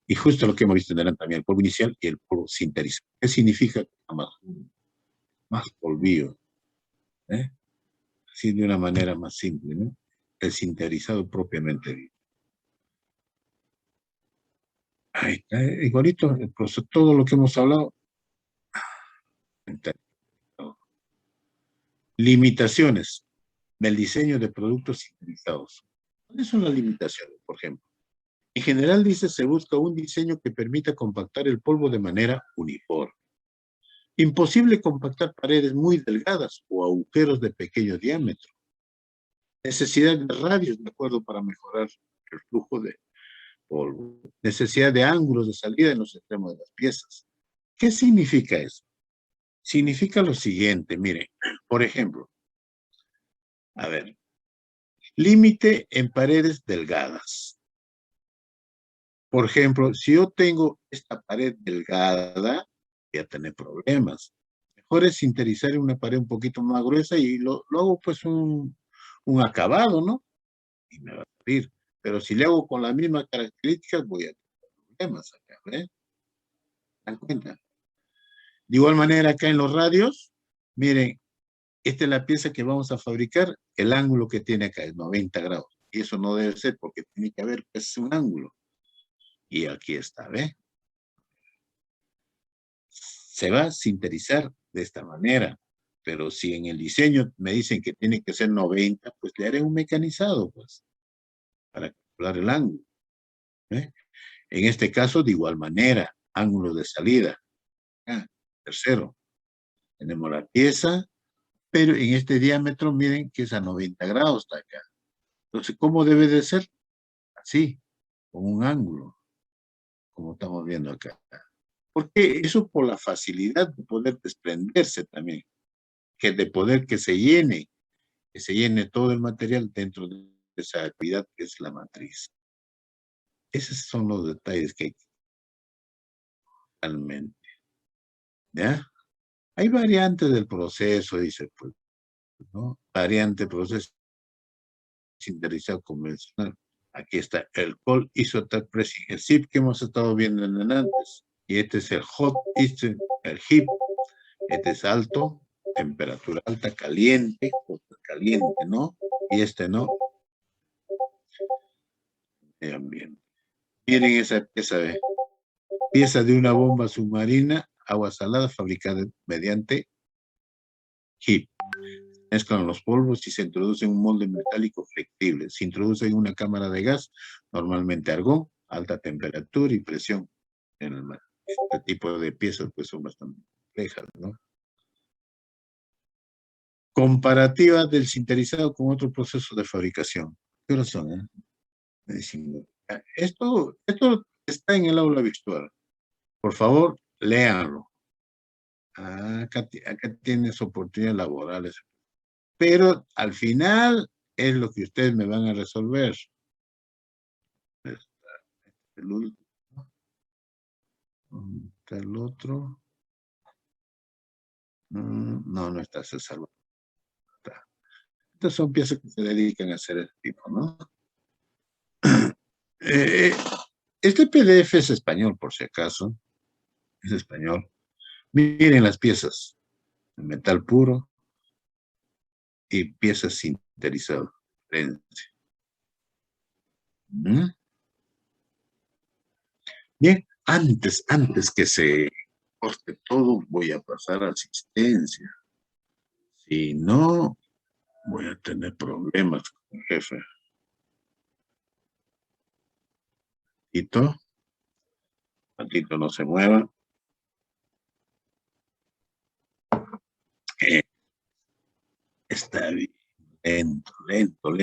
Y justo lo que hemos visto en el también, el polvo inicial y el polvo sinterizado. ¿Qué significa? Más polvillo. Así de una manera más simple, ¿no? El sinterizado propiamente dicho. Ahí está, igualito, todo lo que hemos hablado. Limitaciones del diseño de productos sintetizados. ¿Cuáles son las limitaciones, por ejemplo? En general, dice, se busca un diseño que permita compactar el polvo de manera uniforme. Imposible compactar paredes muy delgadas o agujeros de pequeño diámetro. Necesidad de radios, de acuerdo, para mejorar el flujo de polvo. Necesidad de ángulos de salida en los extremos de las piezas. ¿Qué significa eso? Significa lo siguiente, miren, por ejemplo, a ver, límite en paredes delgadas. Por ejemplo, si yo tengo esta pared delgada, voy a tener problemas. Mejor es sinterizar una pared un poquito más gruesa y lo hago pues un acabado, ¿no? Y me va a salir. Pero si le hago con las mismas características, voy a tener problemas acá, ¿ves? ¿Se dan cuenta? De igual manera acá en los radios, miren, esta es la pieza que vamos a fabricar, el ángulo que tiene acá es 90 grados. Y eso no debe ser porque tiene que haber pues, un ángulo. Y aquí está, ¿ve? Se va a sinterizar de esta manera. Pero si en el diseño me dicen que tiene que ser 90, pues le haré un mecanizado, pues, para calcular el ángulo. ¿Eh? En este caso, de igual manera, ángulo de salida. Tercero, tenemos la pieza, pero en este diámetro, miren que es a 90 grados está acá. Entonces, ¿cómo debe de ser? Así, con un ángulo, como estamos viendo acá. Porque eso por la facilidad de poder desprenderse también, que de poder que se llene todo el material dentro de esa actividad que es la matriz. Esos son los detalles que hay realmente. ¿Ya? Hay variantes del proceso, dice, pues, ¿no? Variante proceso sinterizado convencional. Aquí está el Cold Isotope Pressing, el ZIP que hemos estado viendo en antes. Y este es el Hot Isotope, el HIP. Este es alto, temperatura alta, caliente, ¿no? Y este no. Medio ambiente. Miren esa pieza de una bomba submarina, agua salada, fabricada mediante HIP. Mezclan los polvos y se introduce en un molde metálico flexible. Se introduce en una cámara de gas, normalmente argón, alta temperatura y presión. Este tipo de piezas pues son bastante complejas, ¿no? Comparativa del sinterizado con otro proceso de fabricación. ¿Qué horas son? Esto está en el aula virtual. Por favor, léanlo. Acá tienes oportunidades laborales. Pero al final es lo que ustedes me van a resolver. El último. ¿Está el otro? No, no está César. Está. Estas son piezas que se dedican a hacer este tipo, ¿no? Este PDF es español, por si acaso. Es español. Miren las piezas. Metal puro y piezas sinterizadas. Bien, antes que se corte todo, voy a pasar a asistencia. Si no, voy a tener problemas con el jefe. Patito no se mueva. Está bien, lento.